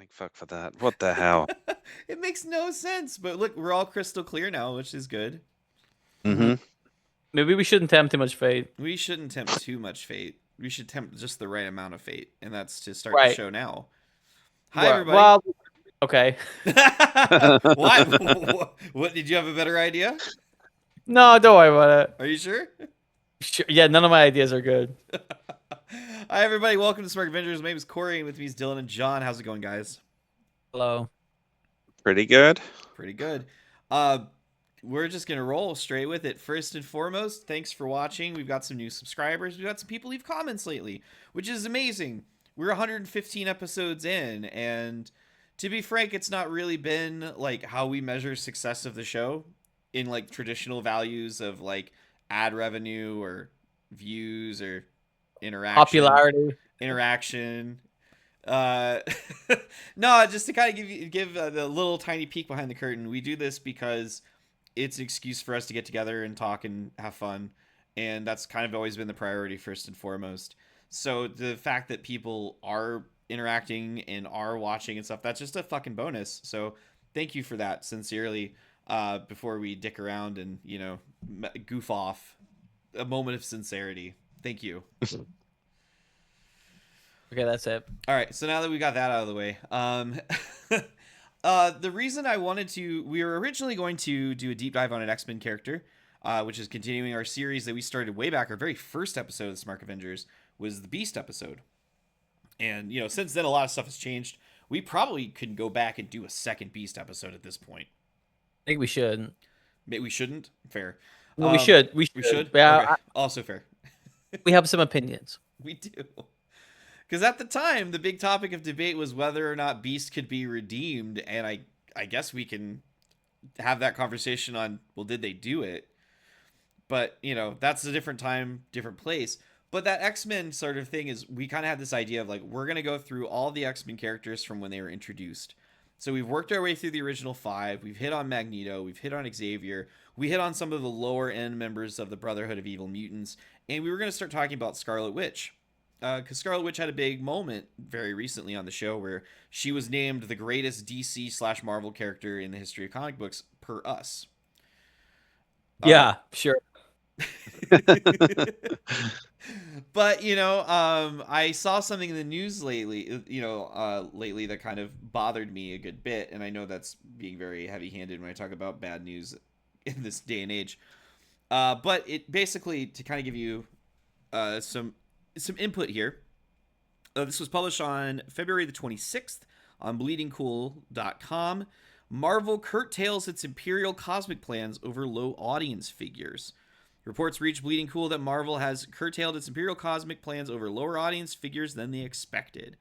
Thank fuck for that. What the hell? It makes no sense. But look, we're all crystal clear now, which is good. Mm-hmm. Maybe we shouldn't tempt too much fate. We shouldn't tempt too much fate. We should tempt just the right amount of fate, and that's to start the Right. show now. Hi, everybody. Well, okay. What? Did you have a better idea? No, don't worry about it. Are you sure? Sure. Yeah, none of my ideas are good. Hi, everybody. Welcome to Smart Adventures. My name is Corey, and with me is Dylan and John. How's it going, guys? Hello. Pretty good. Pretty good. We're just gonna roll straight with it. First and foremost, thanks for watching. We've got some new subscribers. We've got some people leave comments lately, which is amazing. We're 115 episodes in, and to be frank, it's not really been like how we measure success of the show in like traditional values of like ad revenue or views or Popularity. interaction. Uh, no, just to kind of give the little tiny peek behind the curtain. We do this because it's an excuse for us to get together and talk and have fun, and that's kind of always been the priority first and foremost. So the fact that people are interacting and are watching and stuff, that's just a fucking bonus. So thank you for that sincerely. Before we dick around and goof off, a moment of sincerity. Thank you. Okay, that's it. All right, so now that we got that out of the way, the reason we were originally going to do a deep dive on an X-Men character, which is continuing our series that we started way back. Our very first episode of Smart Avengers was the Beast episode. And, since then a lot of stuff has changed. We probably could go back and do a second Beast episode at this point. I think we should. Maybe we shouldn't? Fair. No, we should. We should? Yeah, Okay. Also fair. we have some opinions. We do. Because at the time, the big topic of debate was whether or not Beast could be redeemed, and I guess we can have that conversation on, well, did they do it? But, that's a different time, different place. But that X-Men sort of thing is, we kind of had this idea of, like, we're going to go through all the X-Men characters from when they were introduced. So we've worked our way through the original 5, we've hit on Magneto, we've hit on Xavier, we hit on some of the lower-end members of the Brotherhood of Evil Mutants, and we were going to start talking about Scarlet Witch. Because Scarlet Witch had a big moment very recently on the show where she was named the greatest DC/Marvel character in the history of comic books per us. Yeah, sure. But I saw something in the news lately that kind of bothered me a good bit, and I know that's being very heavy-handed when I talk about bad news in this day and age. But it basically, to kind of give you some input here. This was published on February the 26th on bleedingcool.com. Marvel curtails its Imperial cosmic plans over low audience figures. Reports reach Bleeding Cool that Marvel has curtailed its Imperial cosmic plans over lower audience figures than they expected.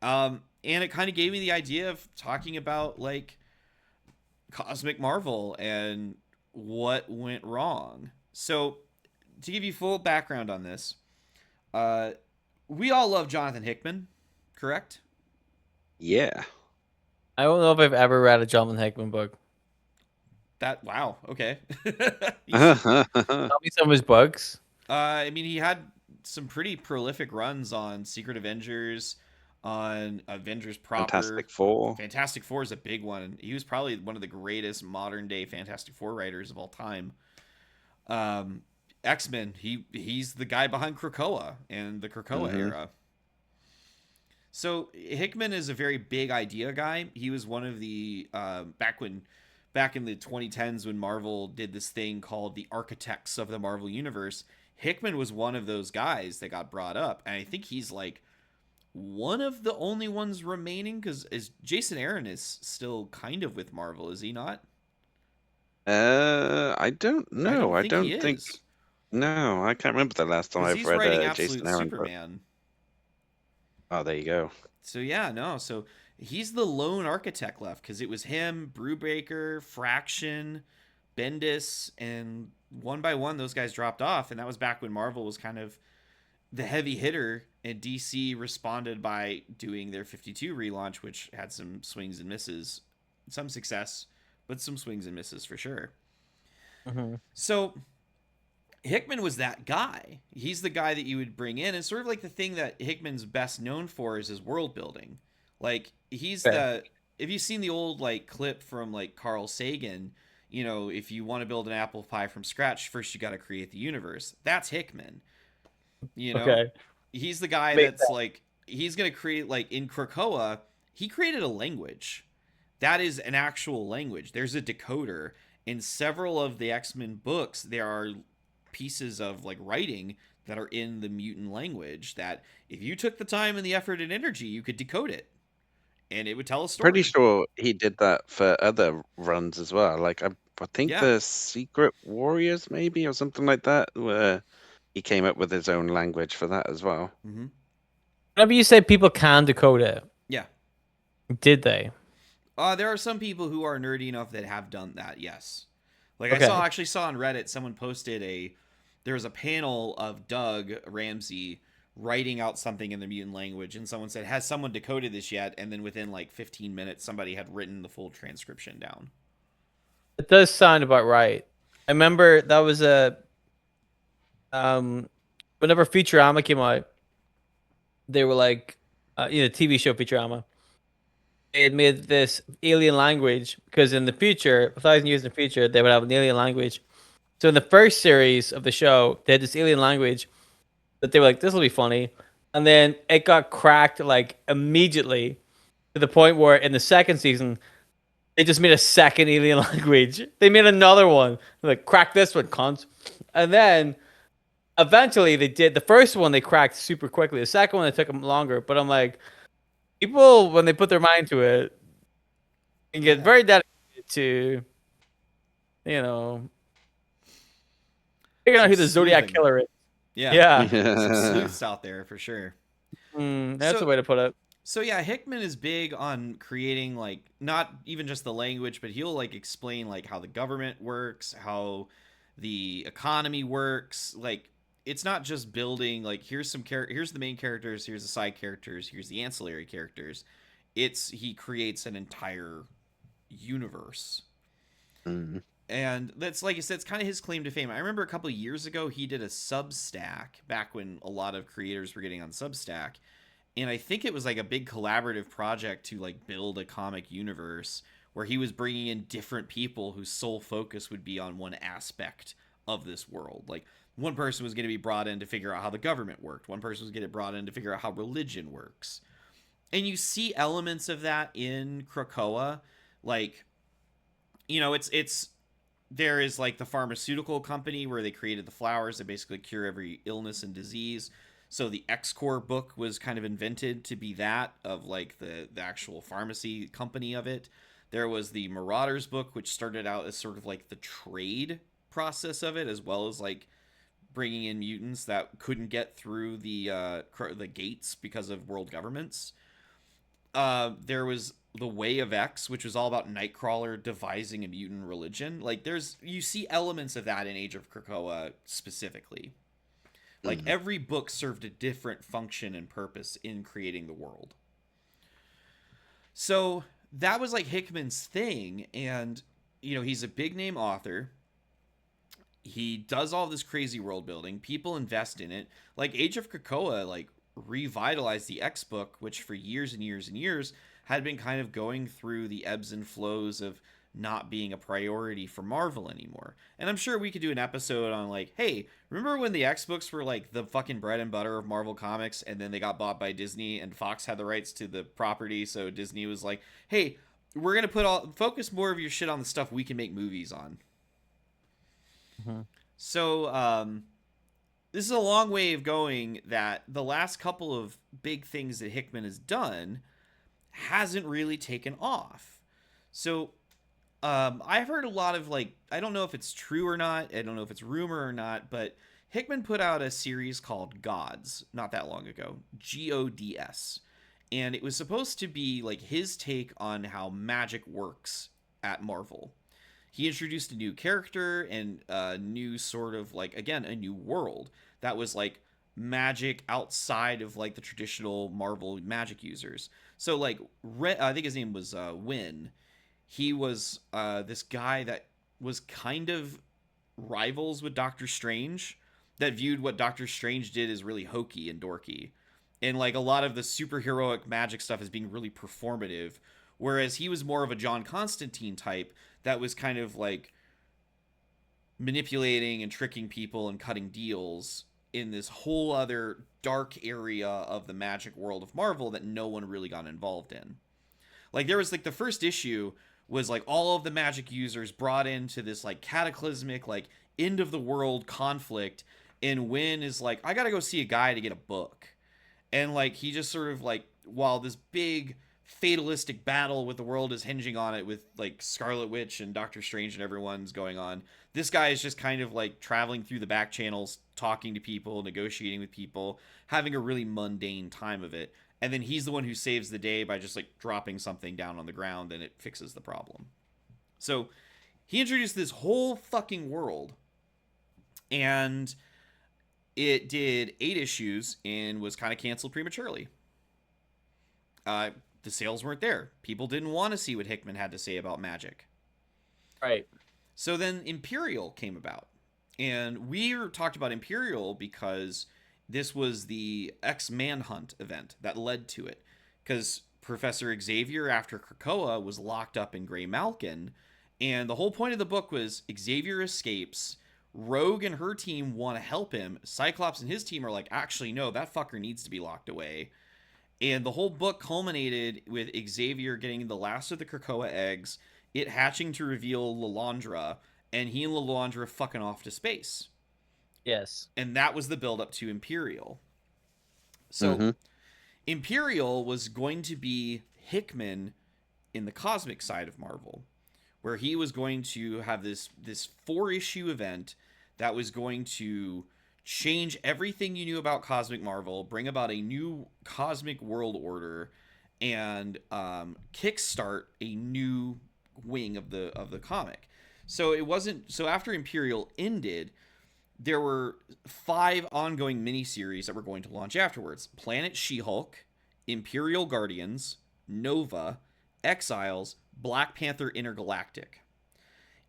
And it kind of gave me the idea of talking about, like, Cosmic Marvel and what went wrong. So, to give you full background on this, we all love Jonathan Hickman, correct? Yeah. I don't know if I've ever read a Jonathan Hickman book. Wow, okay. Tell me some of his books. I mean, he had some pretty prolific runs on Secret Avengers, on Avengers proper. Fantastic Four. Fantastic Four is a big one. He was probably one of the greatest modern day Fantastic Four writers of all time. X-Men, he's the guy behind Krakoa and the Krakoa era. So Hickman is a very big idea guy. He was one of the back in the 2010s when Marvel did this thing called the Architects of the Marvel Universe. Hickman was one of those guys that got brought up, and I think he's like one of the only ones remaining, because Jason Aaron is still kind of with Marvel, is he not? I don't know. I don't think. Is. No, I can't remember the last time I've he's read writing Jason Absolute Aaron. Superman. Oh, there you go. So yeah, no. So he's the lone architect left, because it was him, Brubaker, Fraction, Bendis, and one by one those guys dropped off, and that was back when Marvel was kind of the heavy hitter, and DC responded by doing their 52 relaunch, which had some swings and misses, some success, but some swings and misses for sure. So Hickman was that guy. He's the guy that you would bring in, and sort of like the thing that Hickman's best known for is his world building. Like he's Okay. the if you've seen the old like clip from like Carl Sagan, if you want to build an apple pie from scratch, first you got to create the universe. That's Hickman. You know, Okay. he's the guy Makes that's like he's gonna create like in Krakoa. He created a language that is an actual language. There's a decoder in several of the X-Men books. There are pieces of like writing that are in the mutant language that if you took the time and the effort and energy, you could decode it and it would tell a Pretty story. sure he did that for other runs as well. Like I think Yeah. the Secret Warriors maybe or something like that, where he came up with his own language for that as well. Mm-hmm. Whenever you say people can decode it, Yeah. did they? There are some people who are nerdy enough that have done that. Yes. Like Okay. actually saw on Reddit, someone posted there was a panel of Doug Ramsey writing out something in the mutant language, and someone said, "Has someone decoded this yet?" And then within like 15 minutes, somebody had written the full transcription down. It does sound about right. I remember that was a whenever Futurama came out, they were like TV show Futurama. They had made this alien language because in the future, 1,000 years in the future, they would have an alien language. So in the first series of the show, they had this alien language that they were like, "This will be funny," and then it got cracked like immediately to the point where in the second season they just made a second alien language. They made another one. They're like, crack this one, cunt. And then eventually they did the first one they cracked super quickly. The second one it took them longer. But I'm like, people when they put their mind to it and get Yeah. very dedicated to, you know, figuring out Some who the Zodiac sleuthing. killer is. Yeah. Yeah. Some Yeah. sleuths out there for sure. That's a So way to put it. So yeah, Hickman is big on creating like not even just the language, but he'll like explain like how the government works, how the economy works. Like it's not just building like here's the main characters, here's the side characters, here's the ancillary characters. It's he creates an entire universe. Mm. And that's like I said, it's kind of his claim to fame. I remember a couple of years ago he did a Substack back when a lot of creators were getting on Substack, and I think it was like a big collaborative project to like build a comic universe where he was bringing in different people whose sole focus would be on one aspect of this world. Like one person was going to be brought in to figure out how the government worked. One person was going to get brought in to figure out how religion works. And you see elements of that in Krakoa. Like, it's there is like the pharmaceutical company where they created the flowers that basically cure every illness and disease. So the X-Core book was kind of invented to be that of like the actual pharmacy company of it. There was the Marauders book, which started out as sort of like the trade process of it, as well as like bringing in mutants that couldn't get through the gates because of world governments. There was the Way of X, which was all about Nightcrawler devising a mutant religion. Like you see elements of that in Age of Krakoa specifically. Like Mm. every book served a different function and purpose in creating the world. So that was like Hickman's thing, and he's a big name author. He does all this crazy world building. People invest in it. Like Age of Krakoa, like revitalized the X book, which for years and years and years had been kind of going through the ebbs and flows of not being a priority for Marvel anymore. And I'm sure we could do an episode on like, hey, remember when the X books were like the fucking bread and butter of Marvel Comics, and then they got bought by Disney, and Fox had the rights to the property, so Disney was like, hey, we're gonna focus more of your shit on the stuff we can make movies on. Mhm. So this is a long way of going that the last couple of big things that Hickman has done hasn't really taken off. So I've heard a lot of like, I don't know if it's true or not, I don't know if it's rumor or not, but Hickman put out a series called Gods not that long ago, GODS, and it was supposed to be like his take on how magic works at Marvel. He introduced a new character and a new sort of like, again, a new world that was like magic outside of like the traditional Marvel magic users. So like I think his name was Win. He was this guy that was kind of rivals with Doctor Strange, that viewed what Doctor Strange did as really hokey and dorky. and like a lot of the superheroic magic stuff is being really performative, whereas he was more of a John Constantine type that was kind of like manipulating and tricking people and cutting deals in this whole other dark area of the magic world of Marvel that no one really got involved in. Like there was like the first issue was like all of the magic users brought into this like cataclysmic like end of the world conflict, and Win is like, I gotta go see a guy to get a book. And like he just sort of like, while this big fatalistic battle with the world is hinging on it, with like Scarlet Witch and Doctor Strange and everyone's going on, this guy is just kind of like traveling through the back channels, talking to people, negotiating with people, having a really mundane time of it. And then he's the one who saves the day by just like dropping something down on the ground and it fixes the problem. So he introduced this whole fucking world, and it did 8 issues and was kind of canceled prematurely. The sales weren't there. People didn't want to see what Hickman had to say about magic. Right. So then Imperial came about. And we talked about Imperial because this was the X-Manhunt event that led to it. Because Professor Xavier, after Krakoa, was locked up in Grey Malkin. And the whole point of the book was Xavier escapes. Rogue and her team want to help him. Cyclops and his team are like, actually, no, that fucker needs to be locked away. And the whole book culminated with Xavier getting the last of the Krakoa eggs, it hatching to reveal Lilandra, and he and Lilandra fucking off to space. Yes. And that was the build up to Imperial. So Mm-hmm. Imperial was going to be Hickman in the cosmic side of Marvel, where he was going to have this 4-issue event that was going to change everything you knew about cosmic Marvel, bring about a new cosmic world order, and kickstart a new wing of the comic. So it wasn't so after Imperial ended, there were 5 ongoing miniseries that were going to launch afterwards: Planet She-Hulk, Imperial Guardians, Nova, Exiles, Black Panther Intergalactic.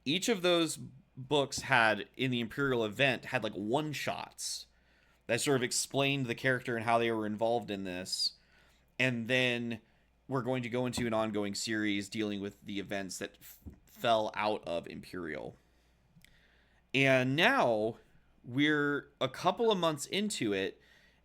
Each of those books had, in the Imperial event, had like one-shots that sort of explained the character and how they were involved in this. And then we're going to go into an ongoing series dealing with the events that fell out of Imperial. And now we're a couple of months into it,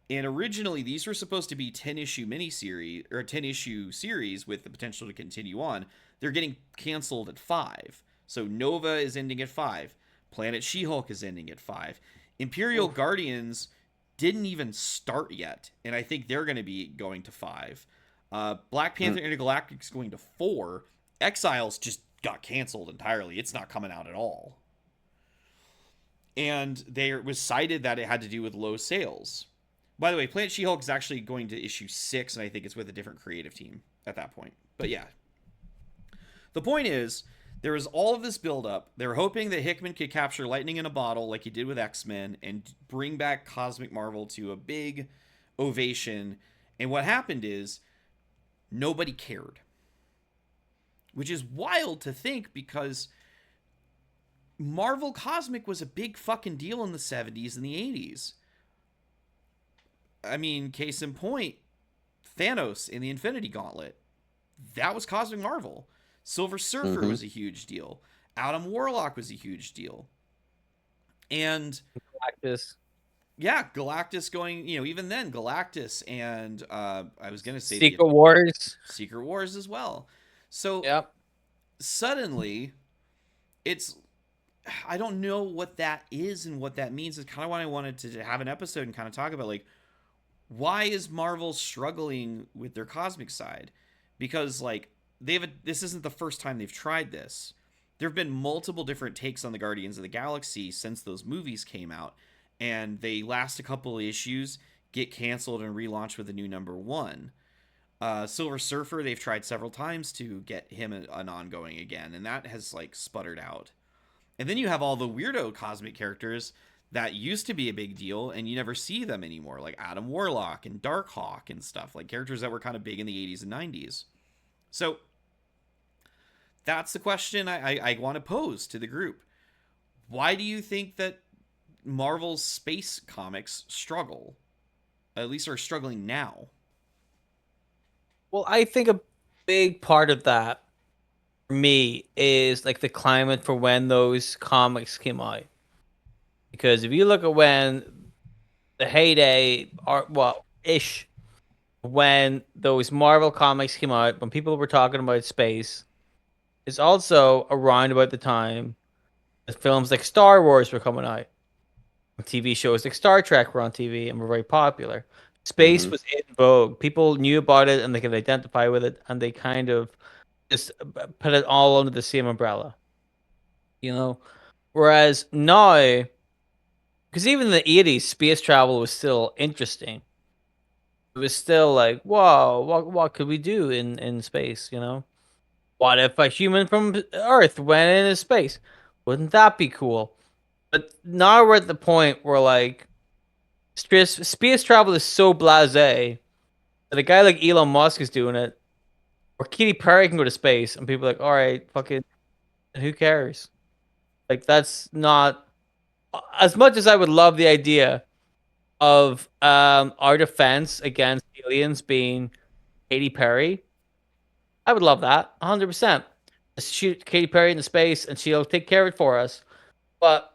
and originally these were supposed to be 10-issue miniseries or 10-issue series with the potential to continue on. They're getting canceled at 5. So Nova is ending at 5. Planet She-Hulk is ending at 5. Imperial Guardians didn't even start yet, and I think they're going to be going to 5. Black Panther Intergalactic is going to 4. Exiles just got canceled entirely. It's not coming out at all. And there was cited that it had to do with low sales. By the way, Planet She-Hulk is actually going to issue 6, and I think it's with a different creative team at that point. But yeah. The point is, there was all of this buildup. They were hoping that Hickman could capture lightning in a bottle like he did with X-Men and bring back Cosmic Marvel to a big ovation. And what happened is, nobody cared. Which is wild to think, because Marvel Cosmic was a big fucking deal in the 70s and the 80s. I mean, case in point, Thanos in the Infinity Gauntlet. That was Cosmic Marvel. Silver Surfer was a huge deal. Adam Warlock was a huge deal. And Galactus. Yeah, Galactus going, even then, Galactus and I was going to say Secret Wars. Secret Wars as well. So Yep. suddenly, I don't know what that is and what that means. It's kind of why I wanted to have an episode and kind of talk about, like, why is Marvel struggling with their cosmic side? Because, like, this isn't the first time they've tried this. There have been multiple different takes on the Guardians of the Galaxy since those movies came out, and they last a couple of issues, get canceled, and relaunched with a new number 1. Silver Surfer, they've tried several times to get him an ongoing again, and that has, like, sputtered out. And then you have all the weirdo cosmic characters that used to be a big deal, and you never see them anymore, like Adam Warlock and Darkhawk and stuff, like characters that were kind of big in the 80s and 90s. So that's the question I want to pose to the group. Why do you think that Marvel's space comics struggle? at least are struggling now. Well, I think a big part of that for me is like the climate for when those comics came out. Because if you look at when the heyday, or well, ish, when those Marvel comics came out, when people were talking about space, is also around about the time that films like Star Wars were coming out. TV shows like Star Trek were on TV and were very popular. Space Hmm. was in vogue. People knew about it and they could identify with it, and they kind of just put it all under the same umbrella, you know. Whereas now, because even in the '80s, space travel was still interesting. It was still like, whoa, what could we do in space? You know, what if a human from Earth went into space? Wouldn't that be cool? But now we're at the point where like space travel is so blasé that a guy like Elon Musk is doing it, or Katy Perry can go to space, and people are like, all right, fucking, who cares? Like that's not as much as I would love the idea of our defense against aliens being Katy Perry. I would love that 100%. Shoot Katy Perry into space and she'll take care of it for us. But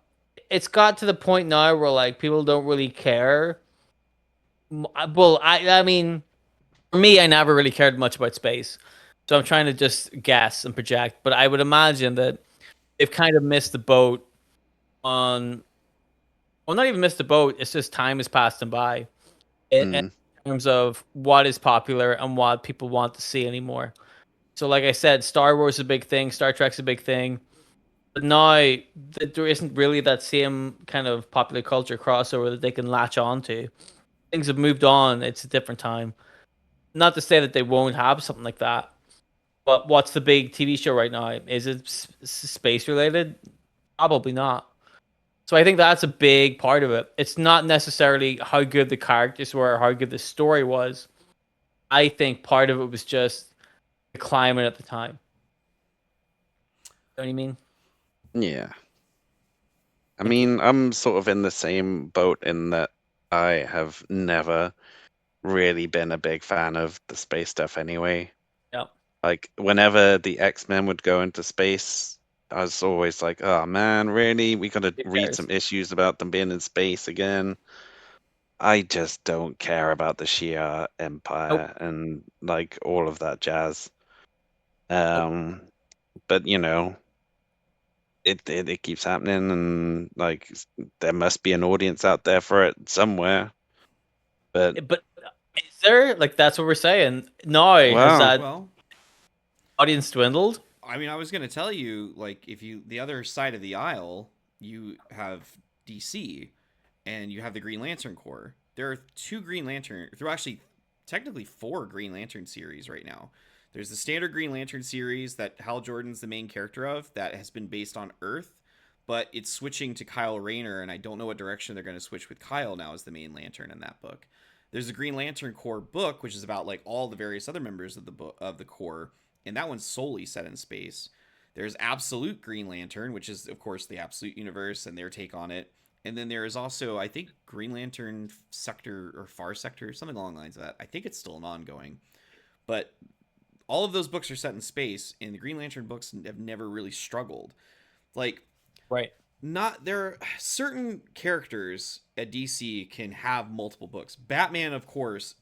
it's got to the point now where like people don't really care. Well, I mean, for me, I never really cared much about space, so I'm trying to just guess and project. But I would imagine that they've kind of missed the boat on. Well, not even missed the boat. It's just time has passed them by in Mm. terms of what is popular and what people want to see anymore. So, like I said, Star Wars is a big thing. Star Trek's a big thing. But now there isn't really that same kind of popular culture crossover that they can latch on to. Things have moved on. It's a different time. Not to say that they won't have something like that. But what's the big TV show right now? Is it space related? Probably not. So I think that's a big part of it. It's not necessarily how good the characters were or how good the story was. I think part of it was just the climate at the time. You know what I mean? Yeah. I Like, mean, I'm sort of in the same boat in that I have never really been a big fan of the space stuff anyway. Yeah. Like, whenever the X-Men would go into space, I was always like, oh man, really? We gotta Who read cares? some issues about them being in space again. I just don't care about the Shia Nope. Empire and like all of that jazz. Nope. Um, but it keeps happening, and like there must be an audience out there for it somewhere. But But is there like that's what we're saying? Now has wow, that well, audience dwindled? I mean, I was gonna tell you, like, if you the other side of the aisle, you have DC, and you have the Green Lantern Corps. There are two Green Lantern, there are actually technically four Green Lantern series right now. There's the standard Green Lantern series that Hal Jordan's the main character of, that has been based on Earth, but it's switching to Kyle Rayner, and I don't know what direction they're going to switch with Kyle now as the main Lantern in that book. There's a Green Lantern Corps book, which is about like all the various other members of the of the Corps, and that one's solely set in space. There's Absolute Green Lantern, which is of course the Absolute Universe and their take on it. And then there is also, I think, Green Lantern Sector or Far Sector, something along the lines of that. I think it's still an ongoing. But all of those books are set in space, and the Green Lantern books have never really struggled. Like, Right. not there are certain characters at DC can have multiple books. Batman, of course,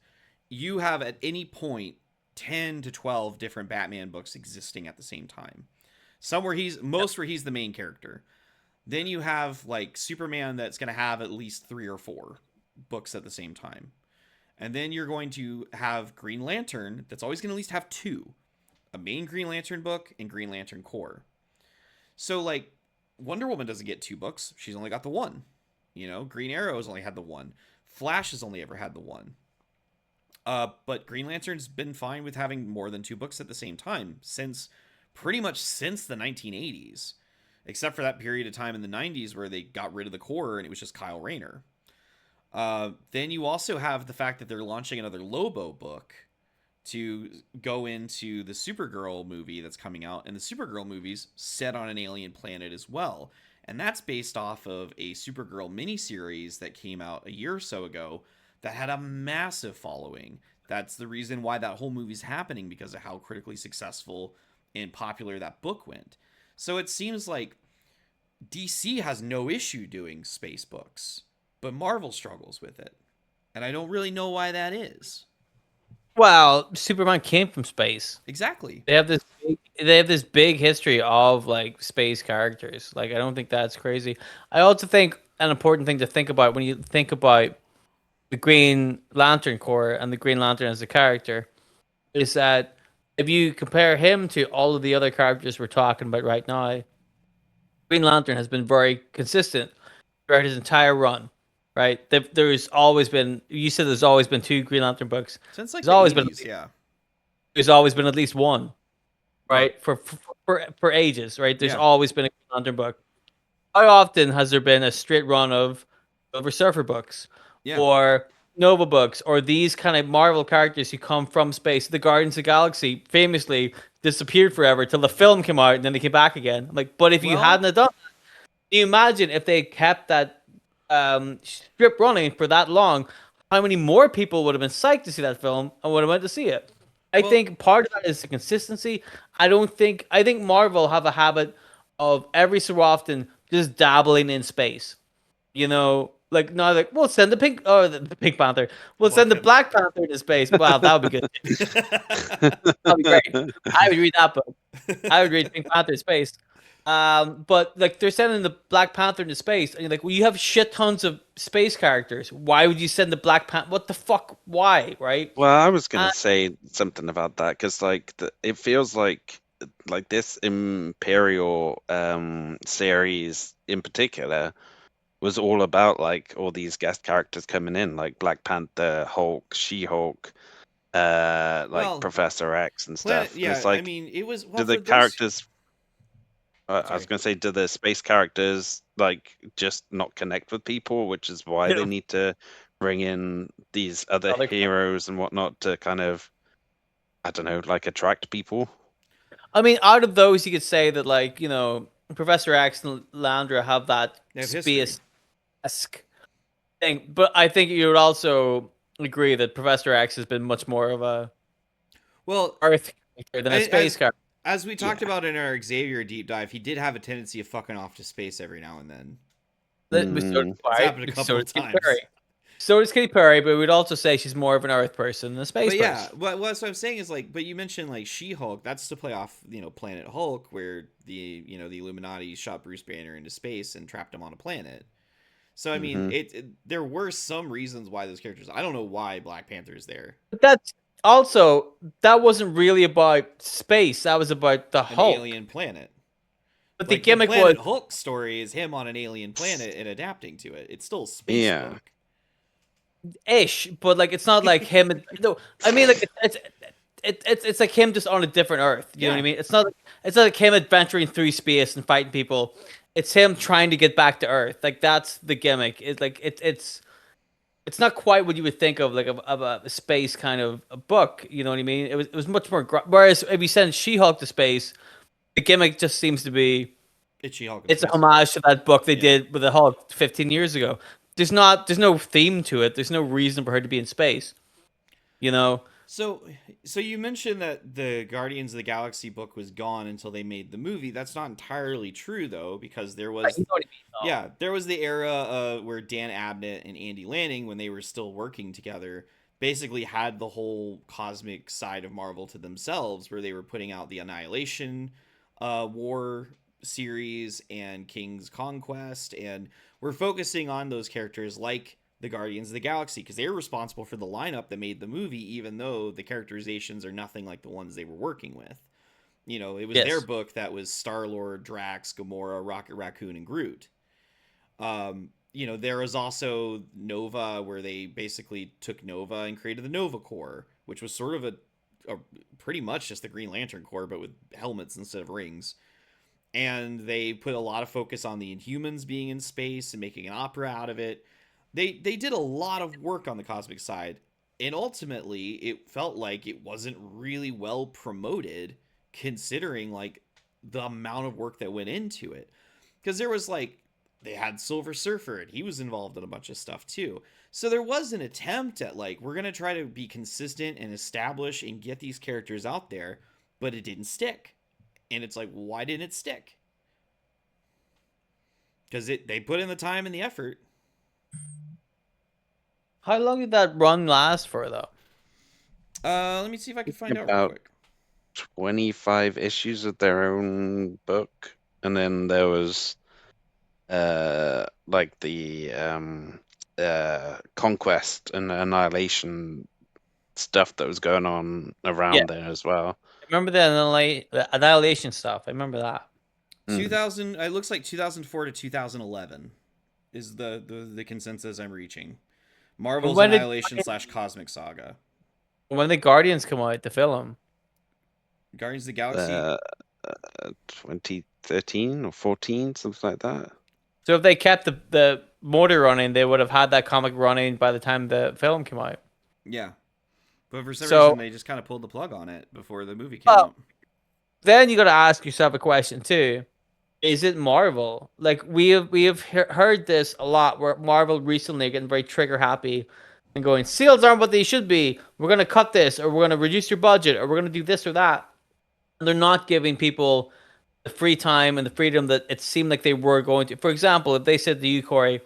you have at any point 10 to 12 different Batman books existing at the same time. Some where where he's the main character. Then you have like Superman that's going to have at least 3 or 4 books at the same time. And then you're going to have Green Lantern that's always going to at least have 2, a main Green Lantern book and Green Lantern Corps. So like Wonder Woman doesn't get 2 books. She's only got the one. You know, Green Arrow has only had the one. Flash has only ever had the one. But Green Lantern's been fine with having more than 2 books at the same time since pretty much since the 1980s, except for that period of time in the 90s where they got rid of the Corps and it was just Kyle Rayner. Then you also have the fact that they're launching another Lobo book to go into the Supergirl movie that's coming out, and the Supergirl movie's set on an alien planet as well. And that's based off of a Supergirl miniseries that came out a year or so ago that had a massive following. That's the reason why that whole movie's happening, because of how critically successful and popular that book went. So it seems like DC has no issue doing space books, but Marvel struggles with it. And I don't really know why that is. Well, Superman came from space. Exactly. They have this big history of like space characters. Like I don't think that's crazy. I also think an important thing to think about when you think about the Green Lantern Corps and the Green Lantern as a character is that if you compare him to all of the other characters we're talking about right now, Green Lantern has been very consistent throughout his entire run. Right? There's always been. You said there's always been two Green Lantern books. Since like There's the always been. 80s, yeah. There's always been at least one. Well, Right? For ages. Right? There's yeah. always been a Green Lantern book. How often has there been a straight run of Silver Surfer books Yeah. or Nova books or these kind of Marvel characters who come from space? The Guardians of the Galaxy famously disappeared forever till the film came out and then they came back again. Like, but if you Well, hadn't have done, can you imagine if they kept that strip running for that long? How many more people would have been psyched to see that film and would have went to see it? I well, think part of that is the consistency. I think Marvel have a habit of every so often just dabbling in space. You know, like now, like we'll send the Pink Panther. We'll Black send the Panther. Black Panther into space. Wow, that would be good. That'd be great. I would read that book. I would read Pink Panther in space. But like they're sending the Black Panther into space, and you're like, well, you have shit tons of space characters. Why would you send the Black Panther? What the fuck? Why? Right? Well, I was gonna Uh, say something about that because it feels like this Imperial series in particular was all about like all these guest characters coming in, like Black Panther, Hulk, She-Hulk, like well, Professor X and Planet. stuff. It's Yeah, I like, mean, it was do well the for those. characters? I was Sorry. gonna say, do the space characters like just not connect with people, which is why they yeah, need to bring in these other other heroes and whatnot to kind of, I don't know, like attract people. I mean, out of those, you could say that, like, you know, Professor X and Landra have that They have history. space esque thing, but I think you would also agree that Professor X has been much more of a Well, Earth character than a space as character. as we talked Yeah. about in our Xavier deep dive, he did have a tendency of fucking off to space every now and then. We so Mm, It's right, happened a couple so of does Katy Perry. times. So does Katy Perry, but we'd also say she's more of an Earth person than a space But yeah, person. what I'm saying is like, but you mentioned like She-Hulk. That's to play off, Planet Hulk, where the Illuminati shot Bruce Banner into space and trapped him on a planet. So I mean, hmm there were some reasons why those characters. I don't know why Black Panther is there. But that's also that wasn't really about space. That was about the An Hulk. alien planet. But the Like the gimmick was Planet Hulk story is him on an alien planet and adapting to it. It's still a space Yeah. book. ish, but like it's not like him. No, I mean like it's like him just on a different Earth. You know what I Yeah. mean? It's not like him adventuring through space and fighting people. It's him trying to get back to Earth. Like that's the gimmick. It's like it's not quite what you would think of like of a space kind of a book. You know what I mean? It was much more. Whereas if you send She-Hulk to space, the gimmick just seems to be It's She-Hulk in it's a space. homage to that book they Yeah. did with the Hulk 15 years ago. There's no theme to it. There's no reason for her to be in space. You know, So, so you mentioned that the Guardians of the Galaxy book was gone until they made the movie. That's not entirely true though, because there right, was, you know what I mean. Though. yeah, there was the era where Dan Abnett and Andy Lanning, when they were still working together, basically had the whole cosmic side of Marvel to themselves, where they were putting out the Annihilation War series and King's Conquest, and we're focusing on those characters like the Guardians of the Galaxy because they were responsible for the lineup that made the movie, even though the characterizations are nothing like the ones they were working with. It was their Yes. book that was Star Lord, Drax, Gamora, Rocket Raccoon, and Groot. There was also Nova, where they basically took Nova and created the Nova Corps, which was sort of a pretty much just the Green Lantern Corps, but with helmets instead of rings. And they put a lot of focus on the Inhumans being in space and making an opera out of it. They did a lot of work on the cosmic side, and ultimately it felt like it wasn't really well promoted, considering like the amount of work that went into it. Because there was like they had Silver Surfer, and he was involved in a bunch of stuff too. So there was an attempt at like, we're gonna try to be consistent and establish and get these characters out there, but it didn't stick. And it's like, why didn't it stick? Because they put in the time and the effort. How long did that run last for, though? Let me see if I can find out real About quick. 25 issues of their own book, and then there was like the conquest and annihilation stuff that was going on Yeah, around there as well. remember the Annihilation stuff. I remember that. 2000. It looks like 2004 to 2011 is the consensus I'm reaching. And Marvel's Annihilation / Cosmic Saga. when did Guardians come out, the film? Guardians of the Galaxy. Uh, 2013 or 14, something like that. So if they kept the motor running, they would have had that comic running by the time the film came out. Yeah, but for some So reason they just kind of pulled the plug on it before the movie came out. then you got to ask yourself a question too: is it Marvel? Like we have heard this a lot, where Marvel recently getting very trigger happy and going, seals aren't what they should be. We're gonna cut this, or we're gonna reduce your budget, or we're gonna do this or that. And they're not giving people the free time and the freedom that it seemed like they were going to. For example, if they said to you, Corey,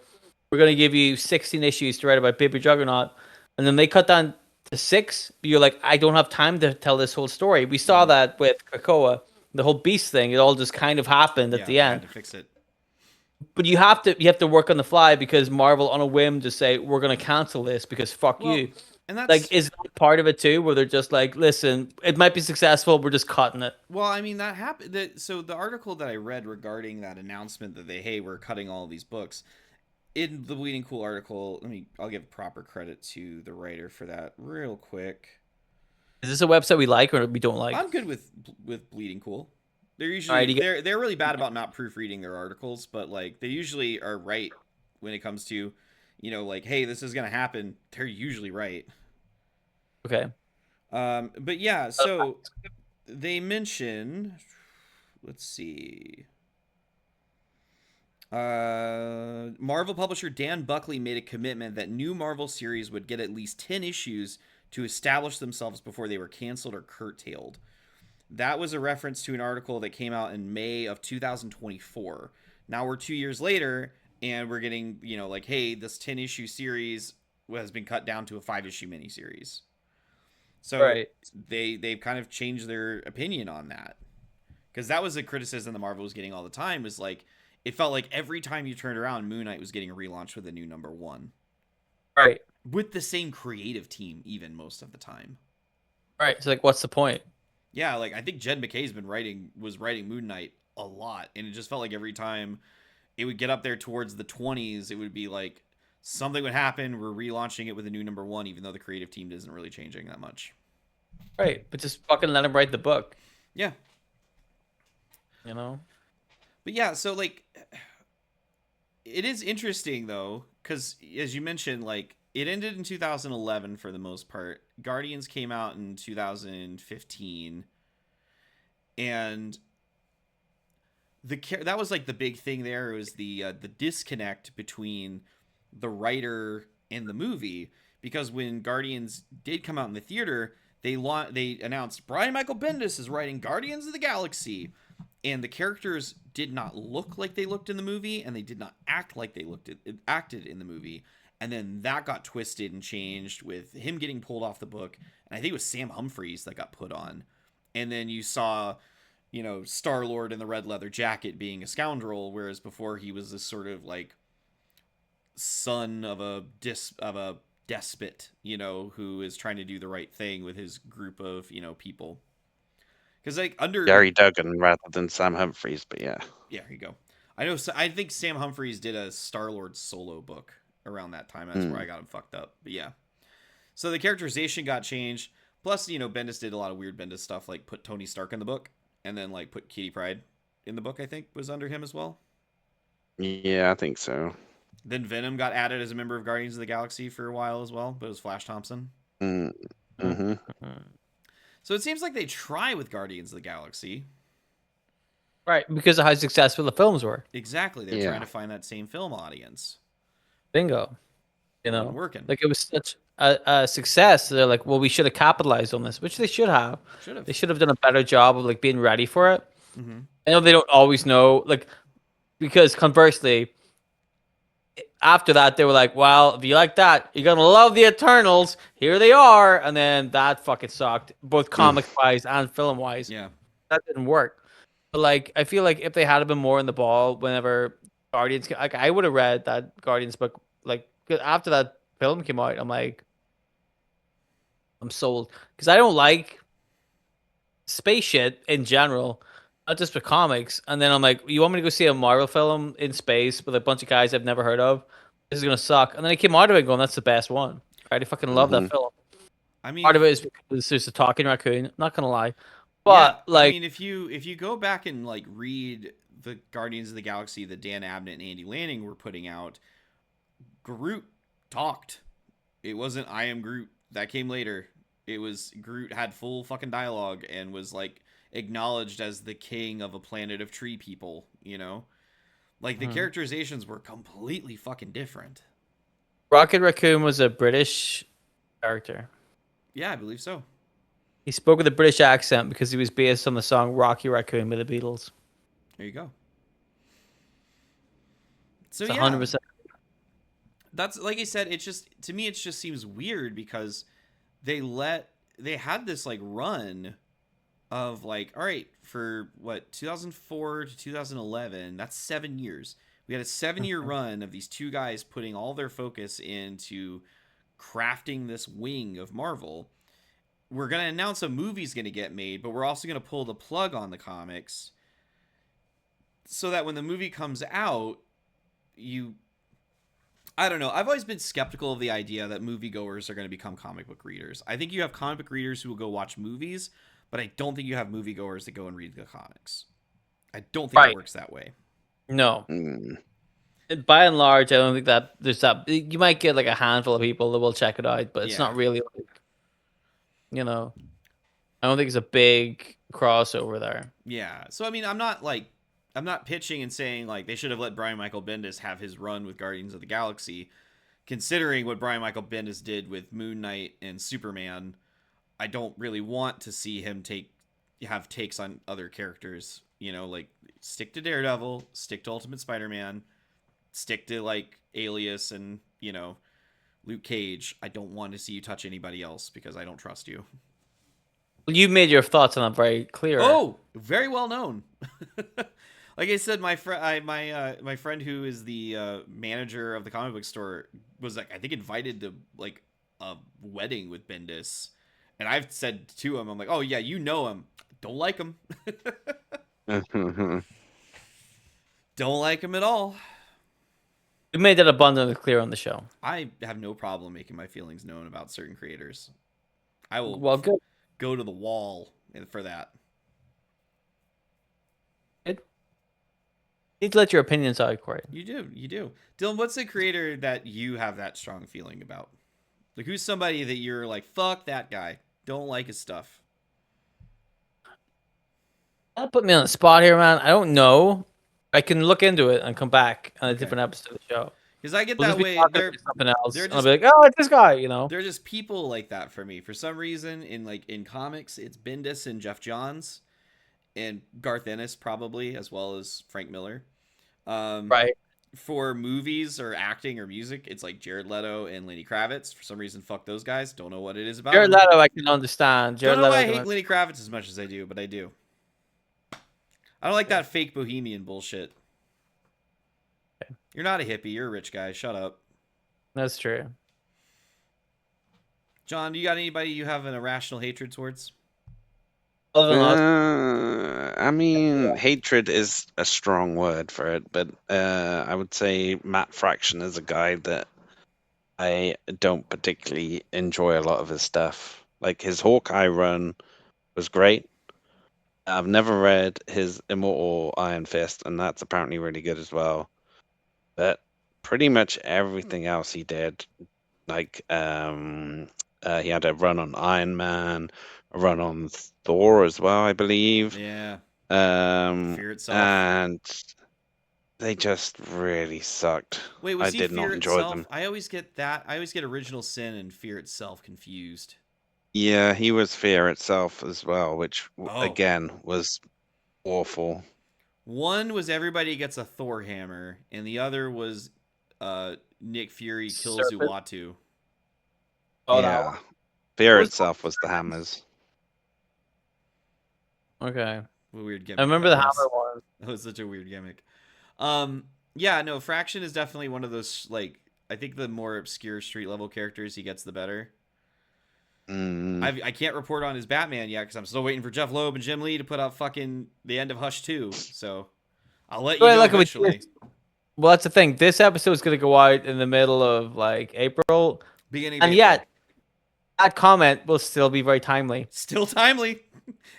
we're going to give you 16 issues to write about Baby Juggernaut, and then they cut down to 6, you're like, I don't have time to tell this whole story. We saw that with Krakoa, the whole Beast thing. It all just kind of happened at Yeah, the they had end. to fix it. But you have to work on the fly, because Marvel on a whim just say, we're going to cancel this because fuck Well, you. and that's Like, is that part of it too, where they're just like, listen, it might be successful, we're just cutting it. well, I mean that happened. So the article that I read regarding that announcement that we're cutting all of these books in the Bleeding Cool article. I'll give proper credit to the writer for that real quick. Is this a website we like or we don't like? I'm good with Bleeding Cool. They're All right, usually they're really bad about not proofreading their articles, but like they usually are right when it comes to, like, hey, this is gonna happen. They're usually right. okay. But yeah, so they mention, let's see. Marvel publisher Dan Buckley made a commitment that new Marvel series would get at least 10 issues to establish themselves before they were canceled or curtailed. That was a reference to an article that came out in May of 2024. Now we're 2 years later, and we're getting, like, hey, this 10-issue series has been cut down to a 5-issue miniseries. So Right. they've kind of changed their opinion on that, because that was a criticism that Marvel was getting all the time. Was like, it felt like every time you turned around, Moon Knight was getting relaunched with a new #1 Right. with the same creative team, even most of the time. Right. So like, what's the point? Yeah, like I think Jed McKay's was writing Moon Knight a lot, and it just felt like every time it would get up there towards the 20s, it would be like something would happen. We're relaunching it with a new #1, even though the creative team isn't really changing that much. Right. But just fucking let him write the book. Yeah, You know. but yeah, so like it is interesting though, because as you mentioned, like it ended in 2011 for the most part. Guardians came out in 2015, and that was like the big thing there. It was the disconnect between the writer and the movie, because when Guardians did come out in the theater, they announced Brian Michael Bendis is writing Guardians of the Galaxy, and the characters did not look like they looked in the movie, and they did not act like they acted in the movie. And then that got twisted and changed with him getting pulled off the book, and I think it was Sam Humphries that got put on. And then you saw, Star-Lord in the red leather jacket being a scoundrel, whereas before he was this sort of like son of a despot, who is trying to do the right thing with his group of, people. Because like Gary Duggan rather than Sam Humphries, but yeah. Yeah, here you go. I think Sam Humphries did a Star-Lord solo book around that time. That's where I got him fucked up. But yeah. So the characterization got changed. Plus, Bendis did a lot of weird Bendis stuff, like put Tony Stark in the book, and then like put Kitty Pryde in the book, I think, was under him as well. Yeah, I think so. Then Venom got added as a member of Guardians of the Galaxy for a while as well, but it was Flash Thompson. Mm-hmm. So it seems like they try with Guardians of the Galaxy. Right, because of how successful the films were. Exactly. They're trying Yeah. to find that same film audience. Bingo. You Wasn't know, working. like it was such a success. They're like, well, we should have capitalized on this, which they should have. Should They have. should have done a better job of like being ready for it. Mm-hmm. I know they don't always know, like, because conversely, after that they were like, well, if you like that, you're gonna love the Eternals. Here they are, and then that fucking sucked, both Mm. comic wise and film wise. Yeah. That didn't work. But like, I feel like if they had been more in the ball whenever Guardians, like, I would have read that Guardians book. Like, 'cause after that film came out, I'm like, I'm sold because I don't like space shit in general, not just for comics. And then I'm like, you want me to go see a Marvel film in space with a bunch of guys I've never heard of? This is gonna suck. And then I came out of it going, that's the best one. Right? I fucking love that Hmm. film. I mean, Part of it is because there's a talking raccoon. Not gonna lie, yeah. but I like, mean, if you go back and like read the Guardians of the Galaxy that Dan Abnett and Andy Lanning were putting out, Groot talked. It wasn't I am Groot. That came later. It was Groot had full fucking dialogue and was like acknowledged as the king of a planet of tree people, you know? Like the mhm. characterizations were completely fucking different. Rocket Raccoon was a British character. Yeah, I believe so. He spoke with a British accent because he was based on the song Rocky Raccoon by the Beatles. There you go. So It's yeah, 100%. that's like I said, it's just to me it just seems weird because they had this like run of like, all right, for what, 2004 to 2011, that's 7 years. We had a 7 year run of these two guys putting all their focus into crafting this wing of Marvel. We're going to announce a movie's going to get made, but we're also going to pull the plug on the comics so that when the movie comes out, you I don't know. I've always been skeptical of the idea that moviegoers are going to become comic book readers. I think you have comic book readers who will go watch movies, but I don't think you have moviegoers that go and read the comics. I don't think it Right. works that way. No. Mm. By and large, I don't think that there's that. You might get like a handful of people that will check it out, but it's Yeah. not really like, you know, I don't think it's a big crossover there. Yeah. So I mean, I'm not pitching and saying like they should have let Brian Michael Bendis have his run with Guardians of the Galaxy, considering what Brian Michael Bendis did with Moon Knight and Superman. I don't really want to see him have takes on other characters. You know, like stick to Daredevil, stick to Ultimate Spider-Man, stick to like Alias and Luke Cage. I don't want to see you touch anybody else because I don't trust you. Well, you made your thoughts on that very clear. Oh, very well known. Like I said, my friend who is the manager of the comic book store was like I think invited to like a wedding with Bendis, and I've said to him, I'm like, oh yeah, you know him, don't like him, don't like him at all. You made that abundantly clear on the show. I have no problem making my feelings known about certain creators. I will Well, good. go to the wall for that. Good. You need to let your opinions out, Corey. You do. Dylan, what's a creator that you have that strong feeling about? Like, who's somebody that you're like, fuck that guy, don't like his stuff? Don't put me on the spot here, man. I don't know. I can look into it and come back on a Okay. different episode of the show. Because I get We'll that just be way. talking They're about something else, they're and I'll just be like, "Oh, it's this guy," you know. they're just people like that for me. For some reason, in comics, it's Bendis and Jeff Johns and Garth Ennis probably, as well as Frank Miller. Um, Right. for movies or acting or music, it's like Jared Leto and Lenny Kravitz. For some reason, fuck those guys. Don't know what it is about Jared them. Leto, I can understand. Don't Jared know Leto, why I I can hate Lenny Kravitz as much as I do, but I do. I don't like that fake bohemian bullshit. You're not a hippie. You're a rich guy. Shut up. That's true. John, do you got anybody you have an irrational hatred towards? Other than us, I mean, hatred is a strong word for it, but I would say Matt Fraction is a guy that I don't particularly enjoy a lot of his stuff. Like his Hawkeye run was great. I've never read his Immortal Iron Fist, and that's apparently really good as well. But pretty much everything else he did, like he had a run on Iron Man, a run on Thor as well, I believe. Yeah. Fear itself. And they just really sucked. Wait, I was he did not Fear enjoy itself? them. I always get that. I always get Original Sin and Fear itself confused. Yeah, he was Fear itself as well, which Oh, again was awful. one was everybody gets a Thor hammer, and the other was Nick Fury kills Serpent. Uatu. Oh, that one. Yeah, Fear What was itself was the hammers. okay? What a weird I gimmick remember that the was. hammer one. That was such a weird gimmick. Yeah, no, Fraction is definitely one of those, like, I think the more obscure street level characters he gets, the better. Mm, I can't report on his Batman yet because I'm still waiting for Jeff Loeb and Jim Lee to put out fucking the end of Hush 2. So I'll let you Right, know look at eventually. this. Well, that's the thing. This episode is gonna go out in the middle of like April, Beginning of and April. yet that comment will still be very timely. Still timely.